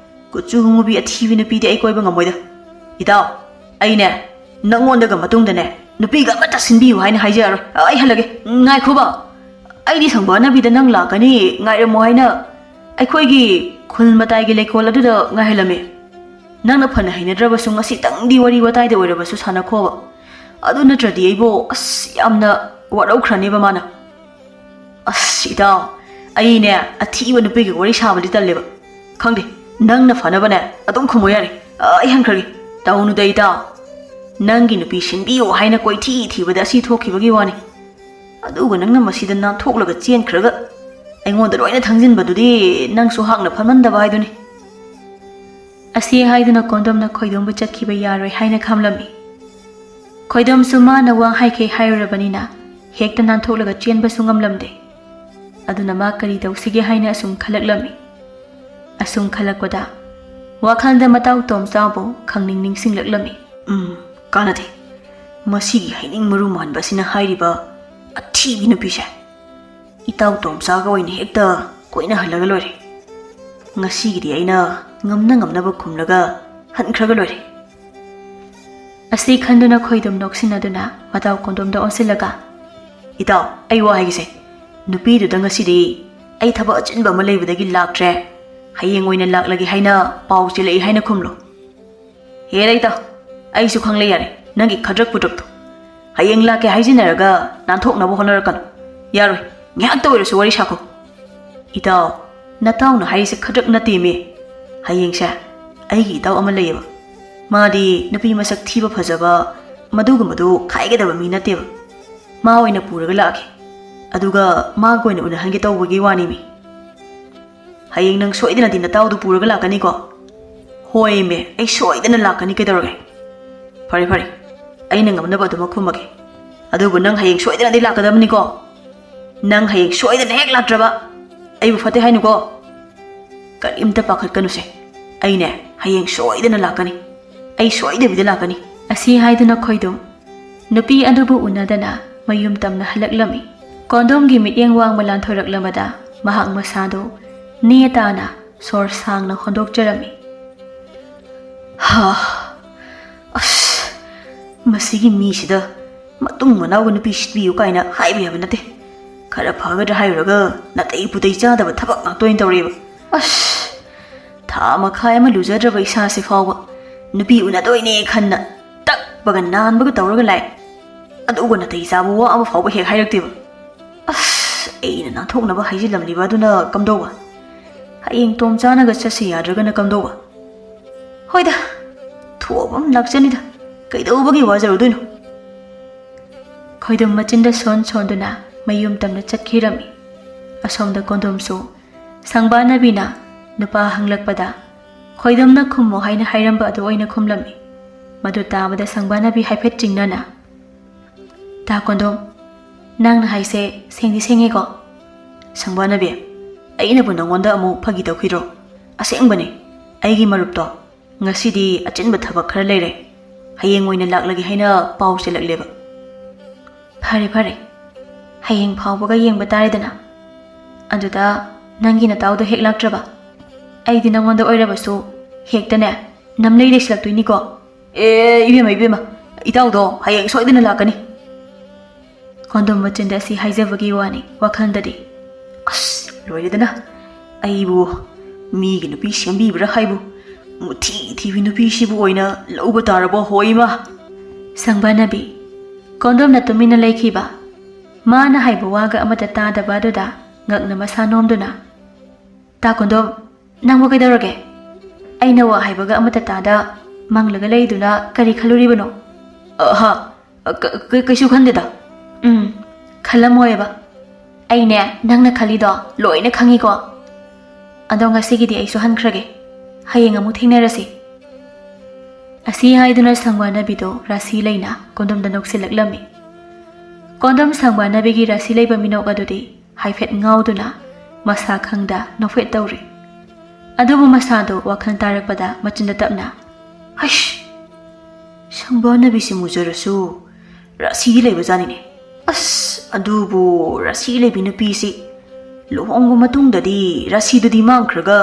ꯀꯨꯆꯨ ꯃꯨꯕꯤ ꯑꯊꯤꯕꯤ ꯅꯨꯄꯤꯗꯤ ꯑꯩ ꯀꯣꯏꯕ ꯉꯝꯃꯣꯏꯗ ꯏꯇꯥꯎ ꯑꯩꯅꯦ ꯅꯪꯉꯣꯟꯗꯒ ꯃꯇꯨꯡꯗꯅꯦ ꯅꯨꯄꯤꯒ ꯑꯃꯠꯇ ꯁꯤꯟꯕꯤꯌꯨ ꯍꯥꯏꯅ ꯍꯥꯏꯖꯔꯣꯏ ꯑꯩ ꯍꯜꯂꯒꯦ ꯉꯥꯏꯈꯣꯕ ꯑꯩꯗꯤ ꯁꯪꯕꯥꯅꯕꯤꯗ ꯅꯪ ꯂꯥꯛꯀꯅꯤ ꯉꯥꯏꯔꯝꯃꯣ ꯍꯥꯏꯅ ꯑꯩꯈꯣꯏꯒꯤ ꯈꯨꯜ ꯃꯇꯥꯏꯒꯤ ꯂꯩꯀꯣꯜ ꯑꯗꯨꯗ ꯉꯥꯏꯍꯜꯂꯝꯃꯦ ꯅꯪꯅ ꯐꯅ ꯍꯩꯅꯗ꯭ꯔꯕꯁꯨ ꯉꯁꯤꯇꯪꯗꯤ ꯋꯥꯔꯤ ꯋꯥꯇꯥꯏꯗ ꯑꯣꯏꯔꯕꯁꯨ ꯁꯥꯟꯅꯈꯣꯕ ꯑꯗꯨ ꯅꯠꯇ꯭ꯔꯗꯤ ꯑꯩꯕꯨ ꯑꯁ ꯌꯥꯝꯅ ꯋꯥꯔꯧꯈ꯭ꯔꯅꯦꯕ ꯃꯥꯅ ꯑꯁ ꯏꯇꯥꯎ ꯑꯩꯅꯦ ꯑꯊꯤꯕ ꯅꯨꯄꯤꯒ ꯋꯥꯔꯤ ꯁꯥꯕꯗꯤ ꯇꯜꯂꯦꯕ ꯈꯪꯗꯦ ꯅꯪꯅ ꯐꯅꯕꯅꯦ ꯑꯗꯨꯝ ꯈꯨꯝꯃꯨ ꯌꯥꯔꯦ ꯑꯩ ꯍꯟꯈ꯭ꯔꯒꯦ ꯇꯧꯅꯨꯗ ꯏꯇꯥꯎ ꯅꯪꯒꯤ ꯅꯨꯄꯤ ꯁꯤꯟꯕꯤꯌꯨ ꯍꯥꯏꯅ ꯀꯣꯏꯊꯤ ꯊꯤꯕꯗ ꯑꯁꯤ ꯊꯣꯛꯈꯤꯕꯒꯤ ꯋꯥꯅꯤ ꯑꯗꯨꯒ ꯅꯪꯅ ꯃꯁꯤꯗ ꯅꯥꯟꯊꯣꯛꯂꯒ ꯆꯦꯟꯈ꯭ꯔꯒ ꯑꯩꯉꯣꯟꯗ ꯂꯣꯏꯅ ꯊꯪꯖꯤꯟꯕꯗꯨꯗꯤ ꯅꯪꯁꯨ ꯍꯥꯛꯅ ꯐꯝꯍꯟꯗꯕ ꯍꯥꯏꯗꯨꯅꯤ ꯑꯁꯤ ꯍꯥꯏꯗꯨꯅ ꯀꯣꯟꯗꯣꯝꯅ ꯈꯣꯏꯗꯝꯕꯨ ꯆꯠꯈꯤꯕ ꯌꯥꯔꯣꯏ ꯍꯥꯏꯅ ꯈꯝꯂꯝꯃꯤ ꯈꯣꯏꯗꯝꯁꯨ ꯃꯥꯅ ꯋꯥ ꯍꯥꯏꯈꯩ ꯍꯥꯏꯔꯨꯔꯕꯅꯤꯅ ꯍꯦꯛꯇ ꯅꯥꯟꯊꯣꯛꯂꯒ ꯆꯦꯟꯕꯁꯨ ꯉꯝꯂꯝꯗꯦ ꯑꯗꯨꯅ ꯃꯥ ꯀꯔꯤ ꯇꯧꯁꯤꯒꯦ ꯍꯥꯏꯅ ꯑꯁꯨꯝ ꯈꯜꯂꯛꯂꯝꯃꯤ ꯑꯁꯨꯝ ꯈꯜꯂꯛꯄꯗ ꯋꯥꯈꯜꯗ ꯃꯇꯥꯎ ꯇꯣꯝꯆꯥꯕꯨ ꯈꯪꯅꯤꯡ ꯅꯤꯡꯁꯤꯡꯂꯛꯂꯝꯃꯤ ꯀꯥꯟꯅꯗꯦ ꯃꯁꯤꯒꯤ ꯍꯩꯅꯤꯡ ꯃꯔꯨ ꯃꯥꯟꯕꯁꯤꯅ ꯍꯥꯏꯔꯤꯕ ꯑꯊꯤꯕꯤ ꯅꯨꯄꯤꯁꯦ ꯏꯇꯥꯎ ꯇꯣꯝꯆꯥꯒ ꯑꯣꯏꯅ ꯍꯦꯛꯇ ꯀꯣꯏꯅꯍꯜꯂꯒ ꯂꯣꯏꯔꯦ ꯉꯁꯤꯒꯤꯗꯤ ꯑꯩꯅ ꯉꯝꯅꯕ ꯈꯨꯝꯂꯒ ꯍꯟꯈ꯭ꯔꯒ ꯂꯣꯏꯔꯦ ꯑꯁꯤ ꯈꯟꯗꯨꯅ ꯈꯣꯏꯗꯝ ꯅꯣꯛꯁꯤꯟꯅꯗꯨꯅ ꯃꯇꯥꯎ ꯀꯣꯟꯗꯣꯝꯗ ꯑꯣꯟꯁꯤꯜꯂꯒ ꯏꯇꯥꯎ ꯑꯩ ꯋꯥ ꯍꯥꯏꯒꯦꯁꯦ ꯅꯨꯄꯤꯗꯨꯗ ꯉꯁꯤꯗꯤ ꯑꯩ ꯊꯕꯛ ꯑꯆꯤꯟꯕ ꯑꯃ ꯂꯩꯕꯗꯒꯤ ꯂꯥꯛꯇ꯭ꯔꯦ ꯍꯌꯦꯡ ꯑꯣꯏꯅ ꯂꯥꯛꯂꯒꯦ ꯍꯥꯏꯅ ꯄꯥꯎ ꯆꯦꯜꯂꯛꯏ ꯍꯥꯏꯅ ꯈꯨꯝꯂꯣ ꯍꯦꯔ ꯏꯇꯥꯎ ꯑꯩꯁꯨ ꯈꯪꯂꯦ ꯌꯥꯔꯦ ꯅꯪꯒꯤ ꯈꯗ꯭ꯔꯛ ꯄꯨꯗ꯭ꯔꯛꯇꯣ ꯍꯌꯦꯡ ꯂꯥꯛꯀꯦ ꯍꯥꯏꯖꯤꯟꯅꯔꯒ ꯅꯥꯟꯊꯣꯛꯅꯕ ꯍꯣꯠꯅꯔꯛꯀꯅꯨ ꯌꯥꯔꯣꯏ ꯉꯥꯏꯍꯥꯛꯇ ꯑꯣꯏꯔꯁꯨ ꯋꯥꯔꯤ ꯁꯥꯈꯣ ꯏꯇꯥꯎ ꯅꯇꯥꯎꯅ ꯍꯥꯏꯔꯤꯁꯦ ꯈꯗ꯭ꯔꯛ ꯅꯠꯇꯦꯃꯦ ꯍꯌꯦꯡꯁꯦ ꯑꯩꯒꯤ ꯏꯇꯥꯎ ꯑꯃ ꯂꯩꯌꯦꯕ ꯃꯥꯗꯤ ꯅꯨꯄꯤ ꯃꯁꯛ ꯊꯤꯕ ꯐꯖꯕ ꯃꯗꯨꯒꯨꯝꯕꯗꯨ ꯈꯥꯏꯒꯗꯕ ꯃꯤ ꯅꯠꯇꯦꯕ ꯃꯥ ꯑꯣꯏꯅ ꯄꯨꯔꯒ ꯂꯥꯛꯑꯒꯦ ꯑꯗꯨꯒ ꯃꯥꯒ ꯑꯣꯏꯅ ꯎꯅꯍꯟꯒꯦ ꯇꯧꯕꯒꯤ ꯋꯥꯅꯤꯃꯤ ꯍꯌꯦꯡ ꯅꯪ ꯁꯣꯏꯗꯅꯗꯤ ꯅꯇꯥꯎꯗꯨ ꯄꯨꯔꯒ ꯂꯥꯛꯀꯅꯤꯀꯣ ꯍꯣꯏꯃꯦ ꯑꯩ ꯁꯣꯏꯗꯅ ꯂꯥꯛꯀꯅꯤ ꯀꯩꯗꯧꯔꯒꯦ ꯐꯔꯦ ꯑꯩꯅ ꯉꯝꯅꯕ ꯑꯗꯨꯃꯛ ꯈꯨꯝꯃꯒꯦ ꯑꯗꯨꯕꯨ ꯅꯪ ꯍꯌꯦꯡ ꯁꯣꯏꯗꯅꯗꯤ ꯂꯥꯛꯀꯗꯕꯅꯤꯀோ ꯅꯪ ꯍꯌꯦꯡ ꯁꯣꯏꯗꯅ ꯍꯦꯛ ꯂꯥꯛꯇ꯭ꯔꯕ ꯑꯩꯕꯨ ꯐꯠꯇꯦ ꯍꯥꯏꯅꯨꯀꯣ ꯀꯔꯤꯝꯇ ꯄꯥꯈꯠꯀꯅꯨꯁꯦ ꯑꯩꯅꯦ ꯍꯌꯦꯡ ꯁꯣꯏꯗꯅ ꯂꯥꯛꯀꯅꯤ ꯑꯩ ꯁꯣꯏꯗꯕꯤꯗ ꯂꯥꯛꯀꯅꯤ ꯑꯁꯤ ꯍꯥꯏꯗꯨꯅ ꯈꯣꯏꯗꯝ ꯅꯨꯄꯤ ꯑꯗꯨꯕꯨ ꯎꯅꯗꯅ ꯃꯌꯨꯝ ꯇꯝꯅ ꯍꯜꯂꯛꯂꯝꯃꯤ ꯀꯣꯟꯗꯣꯝꯒꯤ ꯃꯤꯠꯌꯦꯡ ꯋꯥꯡꯕ ꯂꯥꯟꯊꯣꯔꯛꯂꯕꯗ ꯃꯍꯥꯛ ꯃꯁꯥꯗꯣ ꯅꯦꯇꯥꯅ ꯁꯣꯔ ꯁꯥꯡꯅ ꯍꯣꯟꯗꯣꯛꯆꯔꯝꯃꯤ ꯑꯁ ꯃꯁꯤꯒꯤ ꯃꯤꯁꯤꯗ ꯃꯇꯨꯡ ꯃꯅꯥꯎꯒ ꯅꯨꯄꯤ ꯁꯤꯠꯕꯤꯌꯨ ꯀꯥꯏꯅ ꯍꯥꯏꯕ ꯌꯥꯕ ꯅꯠꯇꯦ ꯈꯔ ꯐꯒꯗ꯭ꯔꯥ ꯍꯥꯏꯔꯨꯔꯒ ꯅꯥꯇꯩ ꯄꯨꯇꯩ ꯆꯥꯗꯕ ꯊꯕꯛ ꯉꯥꯛꯇ ꯑꯣꯏꯅ ꯇꯧꯔꯦꯕ ꯑꯁ ꯊꯥ ꯃꯈꯥꯏ ꯑꯃ ꯂꯨꯖꯗ꯭ꯔꯕ ꯏꯁꯥꯁꯦ ꯐꯥꯎꯕ ꯅꯨꯄꯤ ꯎꯅꯗꯣꯏꯅꯦ ꯈꯟꯅ ꯇꯛꯄꯒ ꯅꯥꯟꯕꯒ ꯇꯧꯔꯒ ꯂꯥꯛꯑꯦ ꯑꯗꯨꯒ ꯅꯥꯇꯩ ꯆꯥꯕ ꯋꯥ ꯑꯃ ꯐꯥꯎꯕ ꯍꯦꯛ ꯍꯥꯏꯔꯛꯇꯦꯕ ꯑꯁ ꯑꯩꯅ ꯅꯥꯟꯊꯣꯛꯅꯕ ꯍꯥꯏꯖꯤꯜꯂꯝꯂꯤꯕ ꯑꯗꯨꯅ ꯀꯝꯗꯧꯕ ꯍꯌꯦꯡ ꯇꯣꯝꯆꯥꯅꯒ ꯆꯠꯁꯤ ꯌꯥꯗ꯭ꯔꯒꯅ ꯀꯝꯗꯧꯕ ꯍꯣꯏꯗ ꯊꯣꯛꯑꯕ ꯂꯥꯛꯆꯅꯤꯗ ꯀꯩꯗꯧꯕꯒꯤ ꯋꯥꯖꯔꯨꯗꯣꯏꯅꯣ ꯈꯣꯏꯗꯝ ꯃꯆꯤꯟꯗ ꯁꯣꯟꯗꯨꯅ ꯃꯌꯨꯝ ꯇꯝꯅ ꯆꯠꯈꯤꯔꯝꯃꯤ ꯑꯁꯣꯝꯗ ꯀꯣꯟꯗꯣꯝꯁꯨ ꯁꯪꯕꯥꯅꯕꯤꯅ ꯅꯨꯄꯥ ꯍꯪꯂꯛꯄꯗ ꯈꯣꯏꯗꯝꯅ ꯈꯨꯝꯃꯣ ꯍꯥꯏꯅ ꯍꯥꯏꯔꯝꯕ ꯑꯗꯨ ꯑꯣꯏꯅ ꯈꯨꯝꯂꯝꯃꯤ ꯃꯗꯨ ꯇꯥꯕꯗ ꯁꯪꯕꯥꯅꯕꯤ ꯍꯥꯏꯐꯦꯠ ꯆꯤꯡꯅꯅ ꯇꯥ ꯀꯣꯟꯗꯣꯝ ꯅꯪꯅ ꯍꯥꯏꯁꯦ ꯁꯦꯡꯗꯤ ꯁꯦꯡꯉꯦꯀꯣ ꯁꯪꯕꯥꯅꯕꯤ ꯑꯩꯅꯕꯨ ꯅꯉꯣꯟꯗ ꯑꯃꯨꯛ ꯐꯥꯒꯤ ꯇꯧꯈꯤꯗ꯭ꯔꯣ ꯑꯁꯦꯡꯕꯅꯤ ꯑꯩꯒꯤ ꯃꯔꯨꯞꯇꯣ ꯉꯁꯤꯗꯤ ꯑꯆꯤꯟꯕ ꯊꯕꯛ ꯈꯔ ꯂꯩꯔꯦ ꯍꯌꯦꯡ ꯑꯣꯏꯅ ꯂꯥꯛꯂꯒꯦ ꯍꯥꯏꯅ ꯄꯥꯎ ꯆꯦꯜꯂꯛꯂꯦꯕ ꯐꯔꯦ ꯍꯌꯦꯡ ꯐꯥꯎꯕꯒ ꯌꯦꯡꯕ ꯇꯥꯔꯦꯗꯅ ꯑꯗꯨꯗ ꯅꯪꯒꯤ ꯅꯇꯥꯎꯗꯣ ꯍꯦꯛ ꯂꯥꯛꯇ꯭ꯔꯕ ꯑꯩꯗꯤ ꯅꯉꯣꯟꯗ ꯑꯣꯏꯔꯕꯁꯨ ꯍꯦꯛꯇꯅꯦ ꯅꯝꯂꯩ ꯂꯩꯁꯤꯜꯂꯛꯇꯣꯏꯅꯤꯀꯣ ꯏꯕꯦꯝꯃ ꯏꯇꯥꯎꯗꯣ ꯍꯌꯦꯡ ꯁꯣꯏꯗꯅ ꯂꯥꯛꯀꯅꯤ ꯀꯣꯟꯗꯣꯝ ꯃꯆꯤꯟꯗ ꯑꯁꯤ ꯍꯥꯏꯖꯕꯒꯤ ꯋꯥꯅꯤ ꯋꯥꯈꯜꯗꯗꯤ ꯑꯁ ꯂꯣꯏꯔꯦꯗꯅ ꯑꯩꯕꯨ ꯃꯤꯒꯤ ꯅꯨꯄꯤ ꯁꯦꯝꯕꯤꯕ꯭ꯔꯥ ꯍꯥꯏꯕꯨ ꯃꯨꯊꯤ ꯊꯤꯕꯤ ꯅꯨꯄꯤꯁꯤꯕꯨ ꯑꯣꯏꯅ ꯂꯧꯕ ꯇꯥꯔꯕꯣ ꯍꯣꯏꯃ ꯁꯪꯕꯥꯅꯕꯤ ꯀꯣꯟꯗꯣꯝꯅ ꯇꯨꯃꯤꯟꯅ ꯂꯩꯈꯤꯕ ꯃꯥꯅ ꯍꯥꯏꯕ ꯋꯥꯒ ꯑꯃꯠꯇ ꯇꯥꯗꯕ ꯑꯗꯨꯗ ꯉꯛꯅ ꯃꯁꯥ ꯅꯣꯝꯗꯨꯅ ꯇꯥ ꯀꯣꯟꯗꯣꯝ ꯅꯪꯕꯨ ꯀꯩꯗꯧꯔꯒꯦ ꯑꯩꯅ ꯋꯥ ꯍꯥꯏꯕꯒ ꯑꯃꯠꯇ ꯇꯥꯗ ꯃꯪꯂꯒ ꯂꯩꯗꯨꯅ ꯀꯔꯤ ꯈꯜꯂꯨꯔꯤꯕꯅꯣ ꯀꯩꯁꯨ ꯈꯟꯗꯦꯗ ꯈꯜꯂꯝꯃꯣꯏꯕ ꯑꯩꯅꯦ ꯅꯪꯅ ꯈꯜꯂꯤꯗꯣ ꯂꯣꯏꯅ ꯈꯪꯉꯤꯀꯣ ꯑꯗꯣ ꯉꯁꯤꯒꯤꯗꯤ ꯑꯩꯁꯨ ꯍꯟꯈ꯭ꯔꯒꯦ ꯍꯌꯦꯡ ꯑꯃꯨꯛ ꯊꯦꯡꯅꯔꯁꯤ ꯑꯁꯤ ꯍꯥꯏꯗꯨꯅ ꯁꯪꯕꯥꯅꯕꯤꯗꯣ ꯔꯥꯁꯤ ꯂꯩꯅ ꯀꯣꯟꯗꯣꯝꯗ ꯅꯣꯛꯁꯤꯜꯂꯛꯂꯝꯃꯤ ꯀꯣꯟꯗꯣꯝ ꯁꯪꯕꯥꯅꯕꯤꯒꯤ ꯔꯥꯁꯤ ꯂꯩꯕ ꯃꯤꯅꯣꯛ ꯑꯗꯨꯗꯤ ꯍꯥꯏꯐꯦꯠ ꯉꯥꯎꯗꯨꯅ ꯃꯁꯥ ꯈꯪꯗ ꯅꯣꯛꯐꯦꯠ ꯇꯧꯔꯤ ꯑꯗꯨꯕꯨ ꯃꯁꯥꯗꯣ ꯋꯥꯈꯜ ꯇꯥꯔꯛꯄꯗ ꯃꯆꯤꯟꯗ ꯇꯞꯅ ꯍꯩꯁ ꯁꯪꯕꯥꯅꯕꯤꯁꯤ ꯃꯨꯖꯔꯁꯨ ꯔꯥꯁꯤ ꯂꯩꯕꯖꯥꯠꯅꯤꯅꯦ ꯑꯁ ꯑꯗꯨꯕꯨ ꯔꯥꯁꯤ ꯂꯩꯕꯤ ꯅꯨꯄꯤꯁꯤ ꯂꯨꯍꯣꯡꯕ ꯃꯇꯨꯡꯗꯗꯤ ꯔꯥꯁꯤꯗꯨꯗꯤ ꯃꯥꯡꯈ꯭ꯔꯒ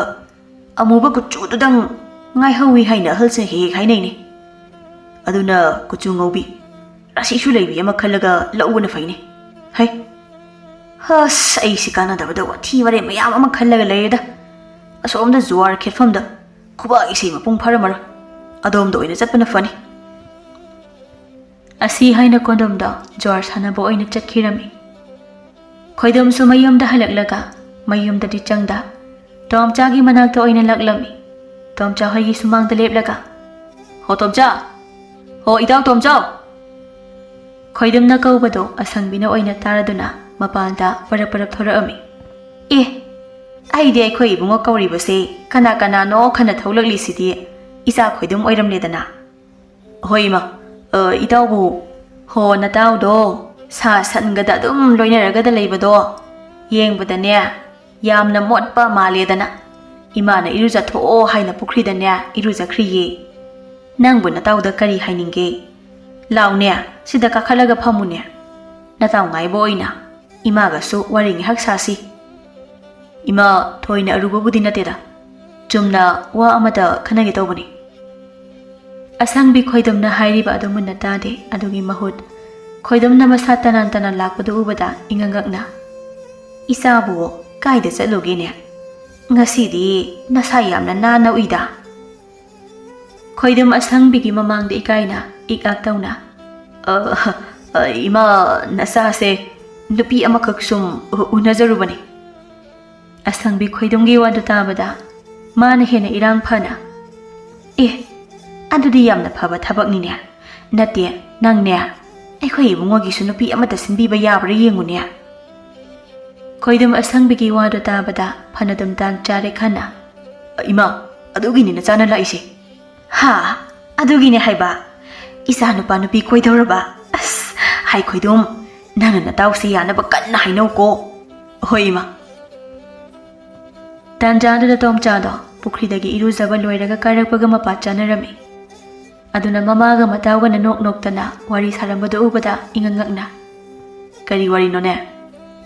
ꯑꯃꯨꯕ ꯀꯨꯆꯨꯗꯨꯗꯪ ꯉꯥꯏꯍꯧꯋꯤ ꯍꯥꯏꯅ ꯑꯍꯜꯁꯤꯡ ꯍꯦꯛ ꯍꯥꯏꯅꯩꯅꯦ ꯑꯗꯨꯅ ꯀꯨꯆꯨ ꯉꯧꯕꯤ ꯔꯥꯁꯤꯁꯨ ꯂꯩꯕꯤ ꯑꯃ ꯈꯜꯂꯒ ꯂꯧꯕꯅ ꯐꯩꯅꯦ ꯍꯩ ꯑꯁ ꯑꯩꯁꯤ ꯀꯥꯟꯅꯗꯕꯗ ꯋꯥꯊꯤ ꯋꯥꯔꯦꯝ ꯃꯌꯥꯝ ꯑꯃ ꯈꯜꯂꯒ ꯂꯩꯔꯦꯗ ꯑꯁꯣꯝꯗ ꯖꯨꯋꯥꯔ ꯈꯦꯠꯐꯝꯗ ꯈꯨꯕꯥꯛ ꯏꯁꯩ ꯃꯄꯨꯡ ꯐꯥꯔꯝꯃꯔꯣꯏ ꯑꯗꯣꯝꯗ ꯑꯣꯏꯅ ꯆꯠꯄꯅ ꯐꯅꯤ ꯑꯁꯤ ꯍꯥꯏꯅ ꯀꯣꯟꯗꯣꯝꯗ ꯖꯨꯋꯥꯔ ꯁꯥꯟꯅꯕ ꯑꯣꯏꯅ ꯆꯠꯈꯤꯔꯝꯃꯤ ꯈꯣꯏꯗꯣꯝꯁꯨ ꯃꯌꯨꯝꯗ ꯍꯜꯂꯛꯂꯒ ꯃꯌꯨꯝꯗꯗꯤ ꯆꯪꯗ ꯇꯣꯝꯆꯥꯒꯤ ꯃꯅꯥꯛꯇ ꯑꯣꯏꯅ ꯂꯥꯛꯂꯝꯃꯤ ꯇꯣꯝꯆꯥ ꯍꯣꯏꯒꯤ ꯁꯨꯃꯥꯡꯗ ꯂꯦꯞꯂꯒ ꯍꯣ ꯇꯣꯝꯆꯥ ꯍꯣ ꯏꯇꯥꯎ ꯇꯣꯝꯆꯥꯎ ꯈꯣꯏꯗꯝꯅ ꯀꯧꯕꯗꯣ ꯑꯁꯪꯕꯤꯅ ꯑꯣꯏꯅ ꯇꯥꯔꯗꯨꯅ ꯃꯄꯥꯟꯗ ꯄꯔꯞ ꯊꯣꯔꯛꯑꯝꯃꯤ ꯑꯦ ꯑꯩꯗꯤ ꯑꯩꯈꯣꯏ ꯏꯕꯨꯡꯉꯣ ꯀꯧꯔꯤꯕꯁꯦ ꯀꯅꯥꯅꯣ ꯈꯟꯅ ꯊꯣꯛꯂꯛꯂꯤꯁꯤꯗꯤ ꯏꯆꯥ ꯈꯣꯏꯗꯝ ꯑꯣꯏꯔꯝꯂꯦꯗꯅ ꯍꯣꯏ ꯏꯃꯥ ꯏꯇꯥꯎꯕꯨ ꯍꯣ ꯅꯇꯥꯎꯗꯣ ꯁꯥ ꯁꯟꯒꯗ ꯑꯗꯨꯝ ꯂꯣꯏꯅꯔꯒꯗ ꯂꯩꯕꯗꯣ ꯌꯦꯡꯕꯗꯅꯦ ꯌꯥꯝꯅ ꯃꯣꯠꯄ ꯃꯥꯜꯂꯦꯗꯅ ꯏꯃꯥꯅ ꯏꯔꯨꯖꯊꯣꯛꯑꯣ ꯍꯥꯏꯅ ꯄꯨꯈ꯭ꯔꯤꯗꯅꯦ ꯏꯔꯨꯖꯈ꯭ꯔꯤꯌꯦ ꯅꯪꯕꯨ ꯅꯇꯥꯎꯗ ꯀꯔꯤ ꯍꯥꯏꯅꯤꯡꯒꯦ ꯂꯥꯎꯅꯦ ꯁꯤꯗ ꯀꯥꯈꯠꯂꯒ ꯐꯝꯃꯨꯅꯦ ꯅꯇꯥꯎ ꯉꯥꯏꯕ ꯑꯣꯏꯅ ꯏꯃꯥꯒꯁꯨ ꯋꯥꯔꯤ ꯉꯥꯏꯍꯥꯛ ꯁꯥꯁꯤ ꯏꯃꯥ ꯊꯣꯏꯅ ꯑꯔꯨꯕꯕꯨꯗꯤ ꯅꯠꯇꯦꯗ ꯆꯨꯝꯅ ꯋꯥ ꯑꯃꯗ ꯈꯟꯅꯒꯦ ꯇꯧꯕꯅꯤ ꯑꯁꯪꯕꯤ ꯈꯣꯏꯗꯝꯅ ꯍꯥꯏꯔꯤꯕ ꯑꯗꯨ ꯃꯨꯟꯅ ꯇꯥꯗꯦ ꯑꯗꯨꯒꯤ ꯃꯍꯨꯠ ꯈꯣꯏꯗꯝꯅ ꯃꯁꯥ ꯇꯅꯥꯟ ꯂꯥꯛꯄꯗꯨ ꯎꯕꯗ ꯏꯉꯛꯉꯛꯅ ꯏꯆꯥꯕꯨ ꯀꯥꯏꯗ ꯆꯠꯂꯨꯒꯦꯅꯦ ꯉꯁꯤꯗꯤ ꯅꯁꯥ ꯌꯥꯝꯅ ꯅꯥꯟꯅ ꯎꯏꯗ ꯈꯣꯏꯗꯝ ꯑꯁꯪꯕꯤꯒꯤ ꯃꯃꯥꯡꯗ ꯏꯀꯥꯏꯅ ꯏꯛ-ꯑꯥꯛ ꯇꯧꯅ ꯏꯃꯥ ꯅꯆꯥꯁꯦ ꯅꯨꯄꯤ ꯑꯃꯈꯛ ꯁꯨꯝ ꯎꯅꯖꯔꯨꯕꯅꯤ ꯑꯁꯪꯕꯤ ꯈꯣꯏꯗꯝꯒꯤ ꯋꯥꯗꯨ ꯇꯥꯕꯗ ꯃꯥꯅ ꯍꯦꯟꯅ ꯏꯔꯥꯡ ꯐꯅ ꯑꯦ ꯑꯗꯨꯗꯤ ꯌꯥꯝꯅ ꯐꯕ ꯊꯕꯛꯅꯤꯅꯦ ꯅꯠꯇꯦ ꯅꯪꯅꯦ ꯑꯩꯈꯣꯏ ꯏꯕꯨꯡꯉꯣꯒꯤꯁꯨ ꯅꯨꯄꯤ ꯑꯃꯠꯇ ꯁꯤꯟꯕꯤꯕ ꯌꯥꯕ꯭ꯔꯥ ꯌꯦꯡꯉꯨꯅꯦ ꯈꯣꯏꯗꯝ ꯑꯁꯪꯕꯤꯒꯤ ꯋꯥꯗꯨ ꯇꯥꯕꯗ ꯐꯅꯗꯨꯝ ꯇꯥꯟ ꯆꯥꯔꯦ ꯈꯟꯅ ꯏꯃꯥ ꯑꯗꯨꯒꯤꯅꯤ ꯅꯆꯥꯅ ꯂꯥꯛꯏꯁꯦ ꯍꯥ ꯑꯗꯨꯒꯤꯅꯦ ꯍꯥꯏꯕ ꯏꯆꯥ ꯅꯨꯄꯥ ꯅꯨꯄꯤ ꯀꯣꯏꯗꯧꯔꯕ ꯑꯁ ꯍꯥꯏ ꯈꯣꯏꯗꯝ ꯅꯪꯅ ꯅꯇꯥꯎꯁꯤ ꯌꯥꯅꯕ ꯀꯟꯅ ꯍꯥꯏꯅꯧꯀꯣ ꯍꯣꯏ ꯏꯃꯥ ꯇꯥꯟꯖꯥꯗꯨꯗ ꯇꯣꯝꯆꯥꯗꯣ ꯄꯨꯈ꯭ꯔꯤꯗꯒꯤ ꯏꯔꯨꯖꯕ ꯂꯣꯏꯔꯒ ꯀꯥꯔꯛꯄꯒ ꯃꯄꯥ ꯆꯥꯅꯔꯝꯃꯤ ꯑꯗꯨꯅ ꯃꯃꯥꯒ ꯃꯇꯥꯎꯒꯅ ꯅꯣꯛꯇꯅ ꯋꯥꯔꯤ ꯁꯥꯔꯝꯕꯗꯨ ꯎꯕꯗ ꯏꯉꯛꯉꯛꯅ ꯀꯔꯤ ꯋꯥꯔꯤꯅꯣꯅꯦ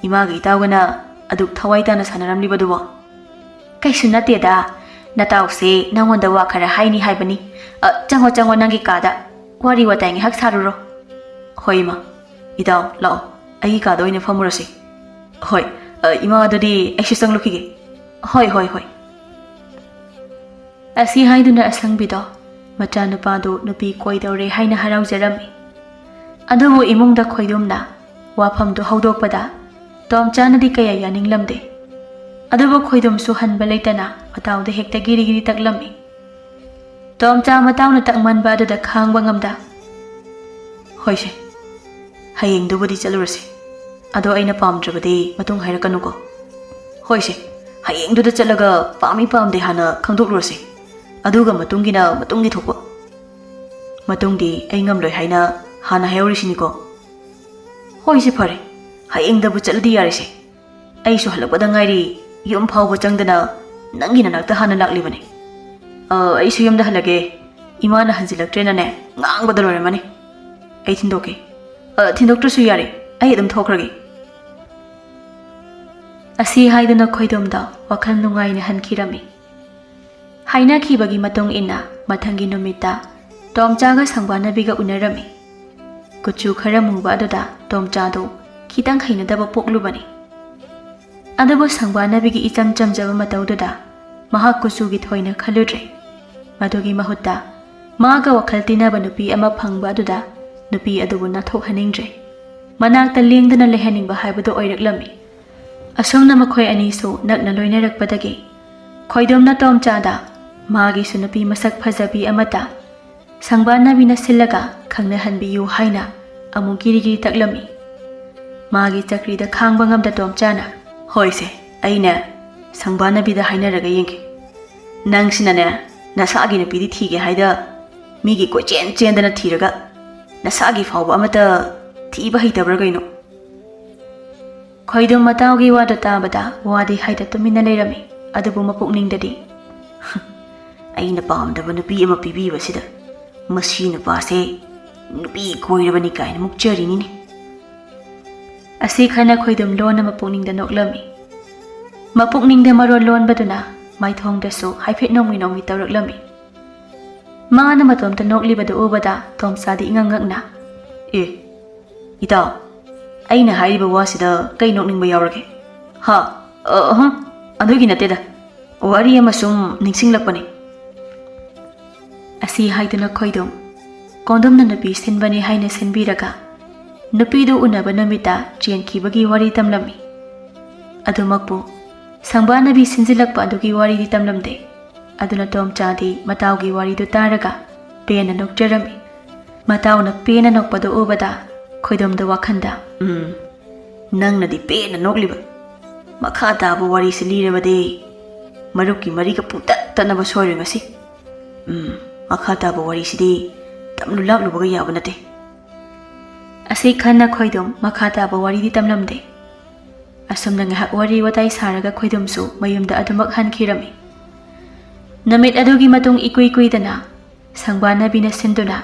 ꯏꯃꯥꯒ ꯏꯇꯥꯎꯒꯅ ꯑꯗꯨꯛ ꯊꯋꯥꯏ ꯇꯥꯅ ꯁꯥꯟꯅꯔꯝꯂꯤꯕꯗꯨꯕꯣ ꯀꯩꯁꯨ ꯅꯠꯇꯦꯗ ꯅꯇꯥꯎꯁꯦ ꯅꯪꯉꯣꯟꯗ ꯋꯥ ꯈꯔ ꯍꯥꯏꯅꯤ ꯍꯥꯏꯕꯅꯤ ꯆꯪꯉꯣ ꯅꯪꯒꯤ ꯀꯥꯗ ꯋꯥꯔꯤ ꯋꯥꯇꯥꯏ ꯉꯥꯏꯍꯥꯛ ꯁꯥꯔꯨꯔꯣ ꯍꯣꯏ ꯏꯃꯥ Itaw, lao. Ai ka do ina famurasi. Hoi, ima adudi ai sang lukige. Hoi hoi hoi. Asi haiduna asangbido macha nupado nupi koidore haina harau jarami. Adubu imungda khoidumna wafamdu haudokpada tomchanadi kaya yaninglamde. Adubu khoidumsu hanba leitana matawda hekta giri giri taklami. Tomcha matawna takmanba aduda khangba ngamda. Hoise. Hayengdubudi chalurasi. Ado aina pamdrabadi matung hairakanuko. Hoise. Hayengduda chalaga pami pamde hana khangdoklurasi. Aduga matungina matungi thokwa. Matungdi ai ngamloi haina hana hayorishiniko. Hoise phare. Hayengdabu chaladi yarise. Ai su halakpada ngairi yum phawba changdana nangina nakta hana laklibani. Ai su yumda halage imana hanjilaktrena ne ngangbada loramani. Ai thindoke. Thindoktrasu yare. Ai adum thokragi. Asi haiduna khoidumda wakhal nungaina hankirami. Haina khibagi matung ina mathangi numita tomchaga sangbanabiga unarami. Kuchu khara muba aduda tomchado khitang hainadaba poklubani. Adabu sangbanabigi icham chamjaba mataududa mahak kusugi thoina khaludre. Madugi mahutta maga wakhal tinaba nupi ama phangba aduda nupi adubu nathok haningdre. Manakta lengdana lehaningba haibadu oiraklami. Asomna makhoi anisu nakna loinarakpadagi khoidumna tomchada magi sunupi masak phajabi amata sangbanabi sillaga khangna hanbiyu haina amu girigi taklami. Magi chakrida khangba ngamda tomchana hoise aina sangbanabi da hainaraga yengke. Nangsinane nasagi nupidi thige haida migi kochen chendana thiraga nasagi fawba amata thiba haitabra gaino. Khoidum matawgi wada tabada wadi haida tumina leirami adubu mapukningdadi. Aina pamdaba nupi ama pibibasida masi nupase nupi koirabani kaina mukcharinini. Asi khana khoidum lona mapukningda noklami. Mapukningda marol lonbaduna maithongdasu haifet nongmi nongmi tawraklami. Mangana matomta noklibada ubada tomsadi ingangakna. Itaw, aina haiba wasida kai nokningba yaurage. Ha, adugi nateda. Wari amasum ningsinglakpani. Asi haiduna khoidum kondumna nupi sinbani haina sinbiraga nupidu unaba namita chenkibagi wari tamlami. Adumakpu sangbanabi sinjilakpa adugi wari di tamlamde. Aduna tomchadi matawgi wari du taraga pena nokjarami. Matawna pena nokpadu ubada khoidumda wakhanda. Nangnadi pena nokliba. Makha tabu wari silirabade maruki mariga putat tanaba soire ngasi. Makha tabu wari sidi tamlu laklubaga yaba nate. Asi khana khoidum makha tabu wari di tamlamde. Asomna ngahak wari watai saraga khoidumsu mayumda adumak hankirami. Namit adugi matung ikui-kuidana sangbanabi sinduna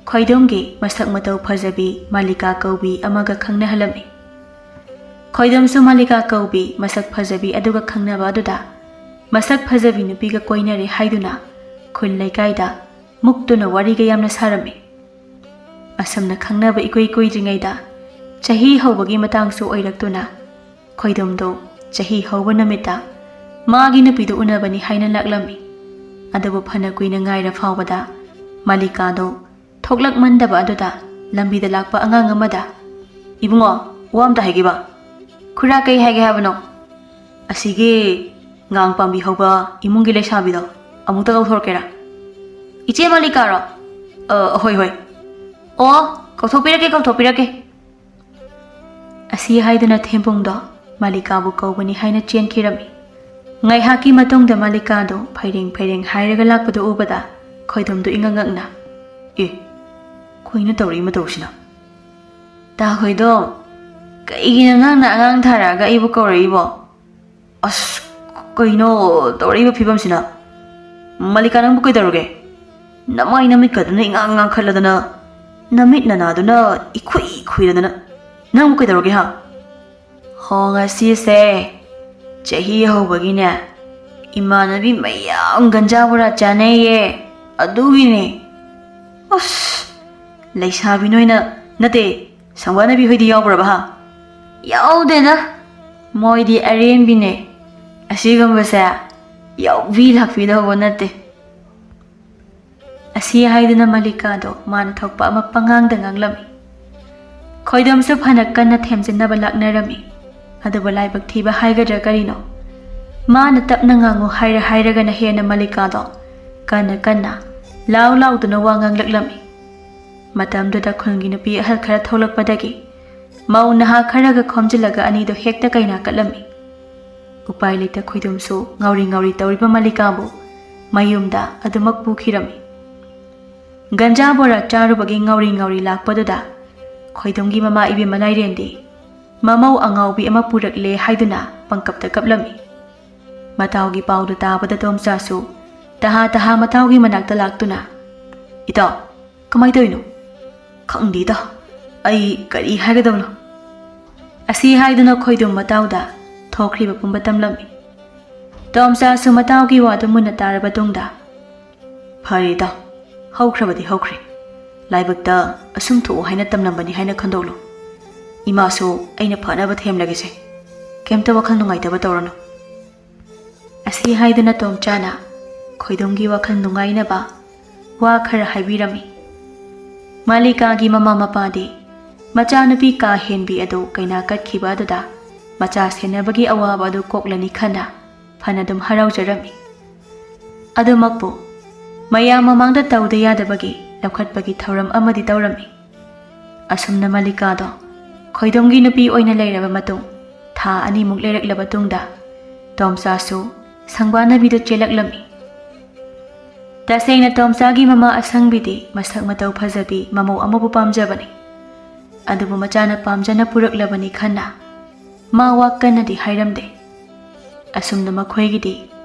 khoidumgi masak matau phajabi malika kaubi amaga khangna halami. Khoidumsu malika kaubi masak phajabi aduga khangnaba aduda masak phajabi nupiga koinare haiduna khul laikaida muktuna wariga yamna sarami. Asamna khangnaba ikui-kuidringaida chahi hawbagi matangsu oiraktuna khoidumdo chahi hawba namita magi nupidu unabani haina laklami. Adabu phana kuina ngaira fawbada malikado thoklak mandaba aduda lambida lakpa angang amada ibungo wamda haigiba khura kai haige habano asige ngang pambi hoba imungi lesabido amuta gauthorkera iche malikaro hoi hoi kauthopirake asi haiduna thempungdo malikabu kaubani haina chenkirami. Ngai haki matungda malikado phairing hairaga lakpadu ubada khoidumdu ingangakna. Khoina tawri matawsina. Ta khoido kaigina ngangna angang tharaga ibu kawribo. As kaino tawriba phibamsina. Malika nangbu kaidaruge. Namai namit kaduna ingang khalladana namit nanaduna ikhui-ikhuiradana nangbu kaidaruge ha. Honga sise chahi hawbagina imanabi mayam ganjabura chanaye adugine. As laisabi noina nate ꯁꯪꯕꯥꯅꯕꯤ ꯍꯣꯏꯗꯤ ꯌꯥꯎꯕ꯭ꯔꯕ ꯍꯥ? ꯌꯥꯎꯗꯦꯗ. ꯃꯣꯏꯗꯤ ꯑꯔꯦꯝꯕꯤꯅꯦ. ꯑꯁꯤꯒꯨꯝꯕꯁꯦ ꯌꯥꯎꯕꯤ ꯂꯥꯛꯄꯤꯗꯧꯕ ꯅꯠꯇꯦ. ꯑꯁꯤ ꯍꯥꯏꯗꯨꯅ ꯃꯜꯂꯤꯀꯥꯗꯣ ꯃꯥꯅ ꯊꯣꯛꯄ ꯑꯃ ꯄꯉꯥꯡꯗ ꯉꯥꯡꯂꯝꯃꯤ. ꯈꯣꯏꯗꯝꯁꯨ ꯐꯅ ꯀꯟꯅ ꯊꯦꯝꯖꯤꯟꯅꯕ ꯂꯥꯛꯅꯔꯝꯃꯤ. ꯑꯗꯨꯕꯨ ꯂꯥꯏꯕꯛ ꯊꯤꯕ ꯍꯥꯏꯒꯗ꯭ꯔꯥ ꯀꯔꯤꯅꯣ? ꯃꯥꯅ ꯇꯞꯅ ꯉꯥꯡꯉꯨ ꯍꯥꯏꯔꯒꯅ ꯍꯦꯟꯅ ꯃꯜꯂꯤꯀꯥꯗꯣ ꯀꯟꯅ ꯂꯥꯎ ꯂꯥꯎꯗꯨꯅ ꯋꯥ ꯉꯥꯡꯂꯛꯂꯝꯃꯤ. ꯃꯇꯝꯗꯨꯗ ꯈꯨꯟꯒꯤ ꯅꯨꯄꯤ ꯑꯍꯜ ꯈꯔ ꯊꯣꯛꯂꯛꯄꯗꯒꯤ ꯃꯧ ꯅꯍꯥ ꯈꯔꯒ ꯈꯣꯝꯖꯤꯜꯂꯒ ꯑꯅꯤꯗꯣ ꯍꯦꯛꯇ ꯀꯩꯅꯥ ꯀꯠꯂꯝꯃꯤ. ꯎꯄꯥꯏ ꯂꯩꯇ ꯈꯣꯏꯗꯨꯝꯁꯨ ꯉꯥꯎꯔꯤ ꯇꯧꯔꯤꯕ ꯃꯜꯂꯤꯀꯥꯕꯨ ꯃꯌꯨꯝꯗ ꯑꯗꯨꯃꯛ ꯄꯨꯈꯤꯔꯝꯃꯤ. ꯒꯟꯖꯥ ꯕꯣꯔꯥ ꯆꯥꯔꯨꯕꯒꯤ ꯉꯥꯎꯔꯤ ꯂꯥꯛꯄꯗꯨꯗ ꯈꯣꯏꯗꯨꯝꯒꯤ ꯃꯃꯥ ꯏꯕꯦꯝꯃ ꯂꯥꯏꯔꯦꯟꯗꯤ ꯃꯃꯧ ꯑꯉꯥꯎꯕꯤ ꯑꯃ ꯄꯨꯔꯛꯂꯦ ꯍꯥꯏꯗꯨꯅ ꯄꯪꯀꯞꯇ ꯀꯞꯂꯝꯃꯤ. ꯃꯇꯥꯎꯒꯤ ꯄꯥꯎꯗꯨ ꯇꯥꯕꯗ ꯇꯣꯝꯆꯥꯁꯨ ꯇꯍꯥ ꯃꯇꯥꯎꯒꯤ ꯃꯅꯥꯛꯇ ꯂꯥꯛꯇꯨꯅ, "ꯏꯇꯥꯎ, ꯀꯃꯥꯏ ꯇꯧꯔꯤꯅꯣ?" "ꯈꯪꯗꯦꯗ, ꯑꯩ ꯀꯔꯤ ꯍꯥꯏꯒꯗꯕꯅꯣ?" ꯑꯁꯤ ꯍꯥꯏꯗꯨꯅ ꯈꯣꯏꯗꯨꯝ ꯃꯇꯥꯎꯗ ꯊꯣꯛꯈ꯭ꯔꯤꯕ ꯄꯨꯝꯕ ꯇꯝꯂꯝꯃꯤ. ꯇꯣꯝꯆꯥꯁꯨ ꯃꯇꯥꯎꯒꯤ ꯋꯥꯗꯨ ꯃꯨꯟꯅ ꯇꯥꯔꯕ ꯇꯨꯡꯗ, "ꯐꯔꯦ ꯏꯇꯥꯎ, ꯍꯧꯈ꯭ꯔꯕꯗꯤ ꯍꯧꯈ꯭ꯔꯦ. ꯂꯥꯏꯕꯛꯇ ꯑꯁꯨꯝ ꯊꯣꯛꯎ ꯍꯥꯏꯅ ꯇꯝꯂꯝꯕꯅꯤ ꯍꯥꯏꯅ ꯈꯟꯗꯣꯛꯂꯨ. ꯏꯃꯥꯁꯨ ꯑꯩꯅ ꯐꯅꯕ ꯊꯦꯝꯂꯒꯦꯁꯦ. ꯀꯩꯝꯇ ꯋꯥꯈꯜ ꯅꯨꯡꯉꯥꯏꯇꯕ ꯇꯧꯔꯅꯨ." ꯑꯁꯤ ꯍꯥꯏꯗꯨꯅ ꯇꯣꯝꯆꯥꯅ ꯈꯣꯏꯗꯨꯝꯒꯤ ꯋꯥꯈꯜ ꯅꯨꯡꯉꯥꯏꯅꯕ ꯋꯥ ꯈꯔ ꯍꯥꯏꯕꯤꯔꯝꯃꯤ. ꯃꯜꯂꯤꯀꯥꯒꯤ ꯃꯃꯥ ꯃꯄꯥꯗꯤ ꯃꯆꯥꯅꯨꯄꯤ ꯀꯥ ꯍꯦꯟꯕꯤ ꯑꯗꯨ ꯀꯩꯅꯥ ꯀꯠꯈꯤꯕ ꯑꯗꯨꯗ ꯃꯆꯥ ꯁꯦꯟꯅꯕꯒꯤ ꯑꯋꯥꯕ ꯑꯗꯨ ꯀꯣꯛꯂꯅꯤ ꯈꯟꯅ ꯐꯅꯗꯨꯝ ꯍꯔꯥꯎꯖꯔꯝꯃꯤ. ꯑꯗꯨꯃꯛꯄꯨ ꯃꯌꯥꯝ ꯃꯃꯥꯡꯗ ꯇꯧꯗ ꯌꯥꯗꯕꯒꯤ ꯂꯧꯈꯠꯄꯒꯤ ꯊꯧꯔꯝ ꯑꯃꯗꯤ ꯇꯧꯔꯝꯃꯤ. ꯑꯁꯨꯝꯅ ꯃꯜꯂꯤꯀꯥꯗꯣ ꯈꯣꯏꯗꯨꯝꯒꯤ ꯅꯨꯄꯤ ꯑꯣꯏꯅ ꯂꯩꯔꯕ ꯃꯇꯨꯡ ꯊꯥ 2ꯃꯨꯛ ꯂꯩꯔꯛꯂꯕ ꯇꯨꯡꯗ ꯇꯣꯝꯆꯥꯁꯨ ꯁꯪꯕꯥꯅꯕꯤꯗꯨ ꯆꯦꯜꯂꯛꯂꯝꯃꯤ. ꯇꯁꯦꯡꯅ ꯇꯣꯝꯆꯥꯒꯤ ꯃꯃꯥ ꯑꯁꯪꯕꯤꯗꯤ ꯃꯁꯛ ꯃꯇꯧ ꯐꯖꯕꯤ ꯃꯃꯧ ꯑꯃꯕꯨ ꯄꯥꯝꯖꯕꯅꯤ. ꯑꯗꯨꯕꯨ ꯃꯆꯥꯅ ꯄꯥꯝꯖꯅ ꯄꯨꯔꯛꯂꯕꯅꯤ ꯈꯟꯅ ꯃꯥ ꯋꯥ ꯀꯟꯅꯗꯤ ꯍꯥꯏꯔꯝꯗꯦ. ꯑꯁꯨꯝꯅ ꯃꯈꯣꯏꯒꯤꯗꯤ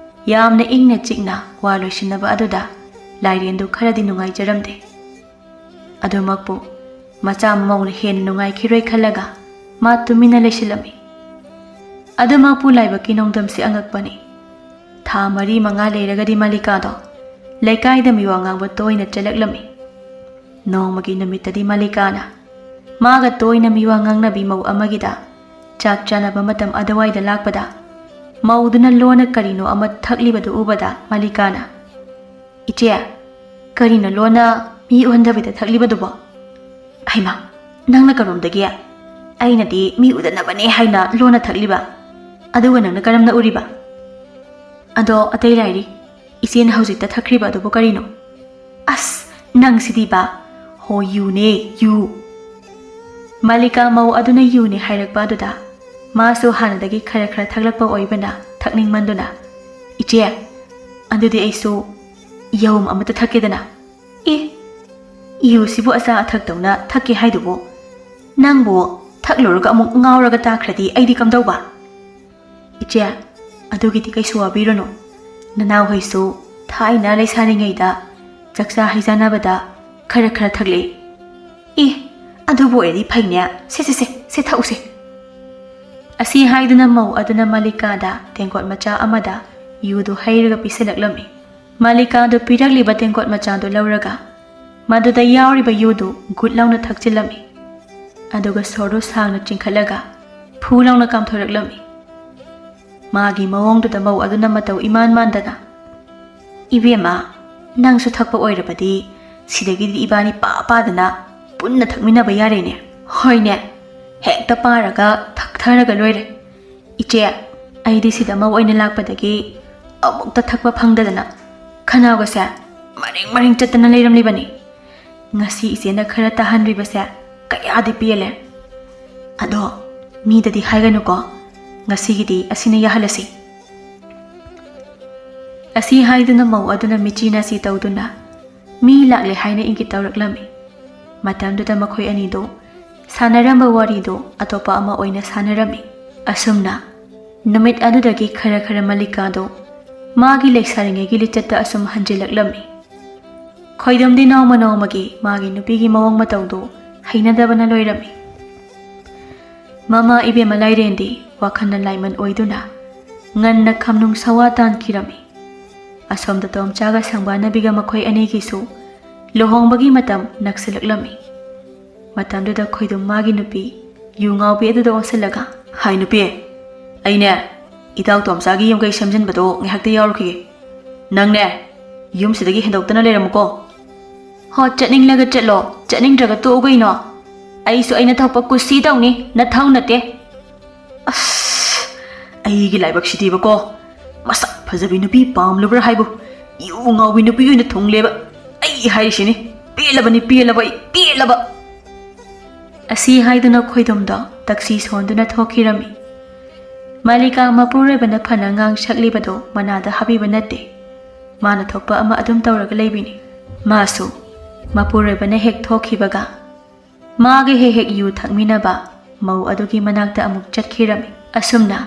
ꯌꯥꯝꯅ ꯏꯪꯅ ꯆꯤꯛꯅ ꯋꯥ ꯂꯣꯏꯁꯤꯟꯅꯕ ꯑꯗꯨꯗ ꯂꯥꯏꯔꯦꯟꯗꯨ ꯈꯔꯗꯤ ꯅꯨꯡꯉꯥꯏꯖꯔꯝꯗꯦ. ꯑꯗꯨꯃꯛꯄꯨ ꯃꯆꯥ ꯃꯃꯧꯅ ꯍꯦꯟꯅ ꯅꯨꯡꯉꯥꯏꯈꯤꯔꯣꯏ ꯈꯜꯂꯒ ꯃꯥ ꯇꯨꯃꯤꯟꯅ ꯂꯩꯁꯤꯜꯂꯝꯃꯤ. ꯑꯗꯨꯃꯛꯄꯨ ꯂꯥꯏꯕꯛꯀꯤ ꯅꯣꯡꯗꯝꯁꯤ ꯑꯉꯛꯄꯅꯤ. ꯊꯥ 4-5 ꯂꯩꯔꯒꯗꯤ ꯃꯜꯂꯤꯀꯥꯗꯣ ꯂꯩꯀꯥꯏꯗ ꯃꯤꯋꯥ ꯉꯥꯡꯕ ꯇꯣꯏꯅ ꯆꯠꯂꯛꯂꯝꯃꯤ. ꯅꯣꯡꯃꯒꯤ ꯅꯨꯃꯤꯠꯇꯗꯤ ꯃꯜꯂꯤꯀꯥꯅ ꯃꯥꯒ ꯇꯣꯏꯅ ꯃꯤꯋꯥ ꯉꯥꯡꯅꯕꯤ ꯃꯧ ꯑꯃꯒꯤꯗ ꯆꯥꯛ ꯆꯥꯅꯕ ꯃꯇꯝ ꯑꯗꯨꯋꯥꯏꯗ ꯂꯥꯛꯄꯗ ꯃꯧꯗꯨꯅ ꯂꯣꯟꯅ ꯀꯔꯤꯅꯣ ꯑꯃ ꯊꯛꯂꯤꯕꯗꯨ ꯎꯕꯗ ꯃꯜꯂꯤꯀꯥꯅ, "ꯏꯆꯦ, ꯀꯔꯤꯅꯣ ꯂꯣꯟꯅ ꯃꯤ ꯎꯍꯟꯗꯕꯤꯗ ꯊꯛꯂꯤꯕꯗꯨꯕꯣ?" "ꯍꯩꯃꯥ, ꯅꯪꯅ ꯀꯔꯣꯝꯗꯒꯤ? ꯑꯩꯅꯗꯤ ꯃꯤ ꯎꯗꯅꯕꯅꯦ ꯍꯥꯏꯅ ꯂꯣꯟꯅ ꯊꯛꯂꯤꯕ. ꯑꯗꯨꯒ ꯅꯪꯅ ꯀꯔꯝꯅ ꯎꯔꯤꯕ?" "ꯑꯗꯣ ꯑꯇꯩ ꯂꯥꯏꯔꯤ. ꯏꯆꯦꯅ ꯍꯧꯖꯤꯛꯇ ꯊꯛꯈ꯭ꯔꯤꯕ ꯑꯗꯨꯕꯨ ꯀꯔꯤꯅꯣ?" "ꯑꯁ, ꯅꯪꯁꯤꯗꯤꯕ, ꯍꯣ ꯌꯨꯅꯦ, ꯌꯨ." ꯃꯜꯂꯤꯀꯥ ꯃꯧ ꯑꯗꯨꯅ ꯌꯨꯅꯦ ꯍꯥꯏꯔꯛꯄ ꯑꯗꯨꯗ ꯃꯥꯁꯨ ꯍꯥꯟꯅꯗꯒꯤ ꯈꯔ ꯊꯛꯂꯛꯄ ꯑꯣꯏꯕꯅ ꯊꯛꯅꯤꯡꯃꯟꯗꯨꯅ, "ꯏꯆꯦ, ꯑꯗꯨꯗꯤ ꯑꯩꯁꯨ ꯌꯥꯍꯨꯝ ꯑꯃꯇ ꯊꯛꯀꯦꯗꯅ." "ꯑꯦ, ꯌꯨꯁꯤꯕꯨ ꯑꯆꯥ ꯑꯊꯛꯇꯧꯅ ꯊꯛꯀꯦ ꯍꯥꯏꯗꯨꯕꯨ? ꯅꯪꯕꯨ ꯊꯛꯂꯨꯔꯒ ꯑꯃꯨꯛ ꯉꯥꯎꯔꯒ ꯇꯥꯈ꯭ꯔꯗꯤ ꯑꯩꯗꯤ ꯀꯝꯗꯧꯕ?" "ꯏꯆꯦ, ꯑꯗꯨꯒꯤꯗꯤ ꯀꯩꯁꯨ ꯋꯥꯕꯤꯔꯨꯅꯨ. ꯅꯅꯥꯎꯍꯣꯏꯁꯨ ꯊꯥꯏꯅ ꯂꯩꯁꯥꯔꯤꯉꯩꯗ ꯆꯥꯛꯆꯥ ꯍꯩꯖꯥꯟꯅꯕꯗ ꯈꯔ ꯊꯛꯂꯛꯏ." "ꯑꯦ, ꯑꯗꯨꯕꯨ ꯑꯣꯏꯔꯗꯤ ꯐꯩꯅꯦ. ꯁꯦ ꯊꯛꯎꯁꯦ." ꯑꯁꯤ ꯍꯥꯏꯗꯨꯅ ꯃꯧ ꯑꯗꯨꯅ ꯃꯜꯂꯤꯀꯥꯗ ꯇꯦꯡꯀꯣꯠ ꯃꯆꯥ ꯑꯃꯗ ꯌꯨꯗꯨ ꯍꯩꯔꯒ ꯄꯤꯁꯤꯜꯂꯛꯂꯝꯃꯤ. ꯃꯜꯂꯤꯀꯥꯗꯨ ꯄꯤꯔꯛꯂꯤꯕ ꯇꯦꯡꯀꯣꯠ ꯃꯆꯥꯗꯨ ꯂꯧꯔꯒ ꯃꯗꯨꯗ ꯌꯥꯎꯔꯤꯕ ꯌꯨꯗꯨ ꯒꯨꯠ ꯂꯥꯎꯅ ꯊꯛꯆꯤꯜꯂꯝꯃꯤ. ꯑꯗꯨꯒ ꯁꯣꯔꯗꯨ ꯁꯥꯡꯅ ꯆꯤꯡꯈꯠꯂꯒ ꯐꯨ ꯂꯥꯎꯅ ꯀꯥꯝꯊꯣꯔꯛꯂꯝꯃꯤ. ꯃꯥꯒꯤ ꯃꯑꯣꯡꯗꯨꯗ ꯃꯧ ꯑꯗꯨꯅ ꯃꯇꯧ ꯏꯃꯥꯟ ꯃꯥꯟꯗꯅ, "ꯏꯕꯦꯝꯃ, ꯅꯪꯁꯨ ꯊꯛꯄ ꯑꯣꯏꯔꯕꯗꯤ ꯁꯤꯗꯒꯤꯗꯤ ꯏꯕꯥꯅꯤ ꯄꯥꯗꯅ ꯄꯨꯟꯅ ꯊꯛꯃꯤꯟꯅꯕ ꯌꯥꯔꯦꯅꯦ." "ꯍꯣꯏꯅꯦ, ꯍꯦꯛꯇ ꯄꯥꯔꯒ ꯊꯛꯊꯔꯒ ꯂꯣꯏꯔꯦ. ꯏꯆꯦ, ꯑꯩꯗꯤ ꯁꯤꯗ ꯃꯧ ꯑꯣꯏꯅ ꯂꯥꯛꯄꯗꯒꯤ ꯑꯃꯨꯛꯇ ꯊꯛꯄ ꯐꯪꯗꯗꯅ ꯈꯅꯥꯎꯒꯁꯦ ꯃꯔꯦꯡ ꯆꯠꯇꯅ ꯂꯩꯔꯝꯂꯤꯕꯅꯤ. ꯉꯁꯤ ꯏꯆꯦꯅꯈꯔ ꯇꯥꯍꯟꯕꯤꯕꯁꯦ ꯀꯌꯥꯗꯤ ꯄꯦꯜꯂꯦ. ꯑꯗꯣ ꯃꯤꯗꯗꯤ ꯍꯥꯏꯒꯅꯨꯀꯣ. ꯉꯁꯤꯒꯤꯗꯤ ꯑꯁꯤꯅ ꯌꯥꯍꯜꯂꯁꯤ." ꯑꯁꯤ ꯍꯥꯏꯗꯨꯅ ꯃꯧ ꯑꯗꯨꯅ ꯃꯤꯆꯤ ꯅꯥꯆꯤ ꯇꯧꯗꯨꯅ ꯃꯤ ꯂꯥꯛꯂꯦ ꯍꯥꯏꯅ ꯏꯪꯒꯤꯠ ꯇꯧꯔꯛꯂꯝꯃꯤ. ꯃꯇꯝꯗꯨꯗ ꯃꯈꯣꯏ ꯑꯅꯤꯗꯨ ꯁꯥꯟꯅꯔꯝꯕ ꯋꯥꯔꯤꯗꯨ ꯑꯇꯣꯞꯄ ꯑꯃ ꯑꯣꯏꯅ ꯁꯥꯟꯅꯔꯝꯃꯤ. ꯑꯁꯨꯝꯅ ꯅꯨꯃꯤꯠ ꯑꯗꯨꯗꯒꯤ ꯈꯔ ꯃꯜꯂꯤꯀꯥꯗꯨ ꯃꯥꯒꯤ ꯂꯩꯁꯥꯔꯤꯉꯩꯒꯤ ꯂꯤꯆꯠꯇ ꯑꯁꯨꯝ ꯍꯟꯖꯤꯜꯂꯛꯂꯝꯃꯤ. ꯈꯣꯏꯗꯨꯝꯗꯤ ꯅꯣꯡꯃꯒꯤ ꯃꯥꯒꯤ ꯅꯨꯄꯤꯒꯤ ꯃꯑꯣꯡ ꯃꯇꯧꯗꯨ ꯍꯩꯅꯗꯕꯅ ꯂꯣꯏꯔꯝꯃꯤ. ꯃꯃꯥ ꯏꯕꯦꯝꯃ ꯂꯥꯏꯔꯦꯟꯗꯤ ꯋꯥꯈꯜꯅ ꯂꯥꯏꯃꯟ ꯑꯣꯏꯗꯨꯅ ꯉꯟꯅ ꯈꯝꯅꯨꯡ ꯁꯋꯥ ꯇꯥꯟꯈꯤꯔꯝꯃꯤ. ꯑꯁꯣꯝꯗ ꯇꯣꯝꯆꯥꯒ ꯁꯪꯕꯥꯅꯕꯤꯒ ꯃꯈꯣꯏ ꯑꯅꯤꯒꯤꯁꯨ ꯂꯨꯍꯣꯡꯕꯒꯤ ꯃꯇꯝ ꯅꯛꯁꯤꯜꯂꯛꯂꯝꯃꯤ. ꯃꯇꯝꯗꯨꯗ ꯈꯣꯏꯗꯨꯝ ꯃꯥꯒꯤ ꯅꯨꯄꯤ ꯌꯨ ꯉꯥꯎꯕꯤ ꯑꯗꯨꯗ ꯑꯣꯟꯁꯤꯜꯂꯒ, ꯍꯥꯏ ꯅꯨꯄꯤ, ꯑꯩꯅꯦ ꯏꯇꯥꯎ ꯇꯣꯝꯆꯥꯒꯤ ꯌꯨꯝꯀꯩ ꯁꯦꯝꯖꯤꯟꯕꯗꯣ ꯉꯥꯏꯍꯥꯛꯇ ꯌꯥꯎꯔꯨꯈꯤꯒꯦ. ꯅꯪꯅꯦ ꯌꯨꯝꯁꯤꯗꯒꯤ ꯍꯦꯟꯗꯣꯛꯇꯅ ꯂꯩꯔꯝꯃꯨꯀꯣ. ꯍꯣ, ꯆꯠꯅꯤꯡꯂꯒ ꯆꯠꯂꯣ, ꯆꯠꯅꯤꯡꯗ꯭ꯔꯒ ꯇꯣꯛꯎ ꯀꯩꯅꯣ. ꯑꯩꯁꯨ ꯑꯩꯅ ꯊꯣꯛꯄ ꯀꯨꯁꯤ ꯇꯧꯅꯤ, ꯅꯊꯧ ꯅꯠꯇꯦ. ꯑꯁ, ꯑꯩꯒꯤ ꯂꯥꯏꯕꯛꯁꯤꯗꯤꯕꯀꯣ, ꯃꯁꯛ ꯐꯖꯕꯤ ꯅꯨꯄꯤ ꯄꯥꯝꯂꯨꯕ꯭ꯔꯥ ꯍꯥꯏꯕꯨ ꯌꯨ ꯉꯥꯎꯕꯤ ꯅꯨꯄꯤ ꯑꯣꯏꯅ ꯊꯨꯡꯂꯦꯕ. ꯑꯩ ꯍꯥꯏꯔꯤꯁꯤꯅꯤ, ꯄꯦꯜꯂꯕꯅꯤ, ꯄꯦꯜꯂꯕ, ꯑꯩ ꯄꯦꯜꯂꯕ. ꯑꯁꯤ ꯍꯥꯏꯗꯨꯅ ꯈꯣꯏꯗꯨꯝꯗꯣ ꯇꯛꯁꯤ ꯁꯣꯟꯗꯨꯅ ꯊꯣꯛꯈꯤꯔꯝꯃꯤ. ꯃꯥꯂꯤꯀꯥ ꯃꯄꯨꯔꯣꯏꯕꯅ ꯐꯅ ꯉꯥꯡ ꯁꯛꯂꯤꯕꯗꯣ ꯃꯅꯥꯗ ꯍꯥꯞꯄꯤꯕ ꯅꯠꯇꯦ. ꯃꯥꯅ ꯊꯣꯛꯄ ꯑꯃ ꯑꯗꯨꯝ ꯇꯧꯔꯒ ꯂꯩꯕꯤꯅꯤ. ꯃꯥꯁꯨ ꯃꯄꯨꯔꯣꯏꯕꯅ ꯍꯦꯛ ꯊꯣꯛꯈꯤꯕꯒ ꯃꯥꯒ ꯍꯦꯛ ꯍꯦꯛ ꯌꯨ ꯊꯛꯃꯤꯟꯅꯕ ꯃꯧ ꯑꯗꯨꯒꯤ ꯃꯅꯥꯛꯇ ꯑꯃꯨꯛ ꯆꯠꯈꯤꯔꯝꯃꯤ. ꯑꯁꯨꯝꯅ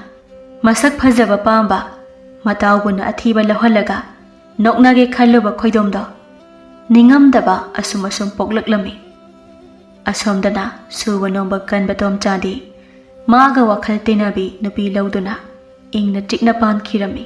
ꯃꯁꯛ ꯐꯖꯕ ꯄꯥꯝꯕ, ꯃꯇꯥꯎꯕꯨꯅ ꯑꯊꯤꯕ ꯂꯧꯍꯜꯂꯒ ꯅꯣꯛꯅꯒꯦ ꯈꯜꯂꯨꯕ ꯈꯣꯏꯗꯣꯝꯗꯣ ꯅꯤꯡꯉꯝꯗꯕ ꯑꯁꯨꯝ ꯄꯣꯛꯂꯛꯂꯝꯃꯤ. ꯑꯁꯣꯝꯗꯅ ꯁꯨꯕ ꯅꯣꯝꯕ ꯀꯟꯕ ꯇꯣꯝꯆꯥꯗꯤ ꯃꯥꯒ ꯋꯥꯈꯜ ꯇꯤꯟꯅꯕꯤ ꯅꯨꯄꯤ ꯂꯧꯗꯨꯅ ꯏꯪꯅ ꯆꯤꯛꯅ ꯄꯥꯟꯈꯤꯔꯝꯃꯤ.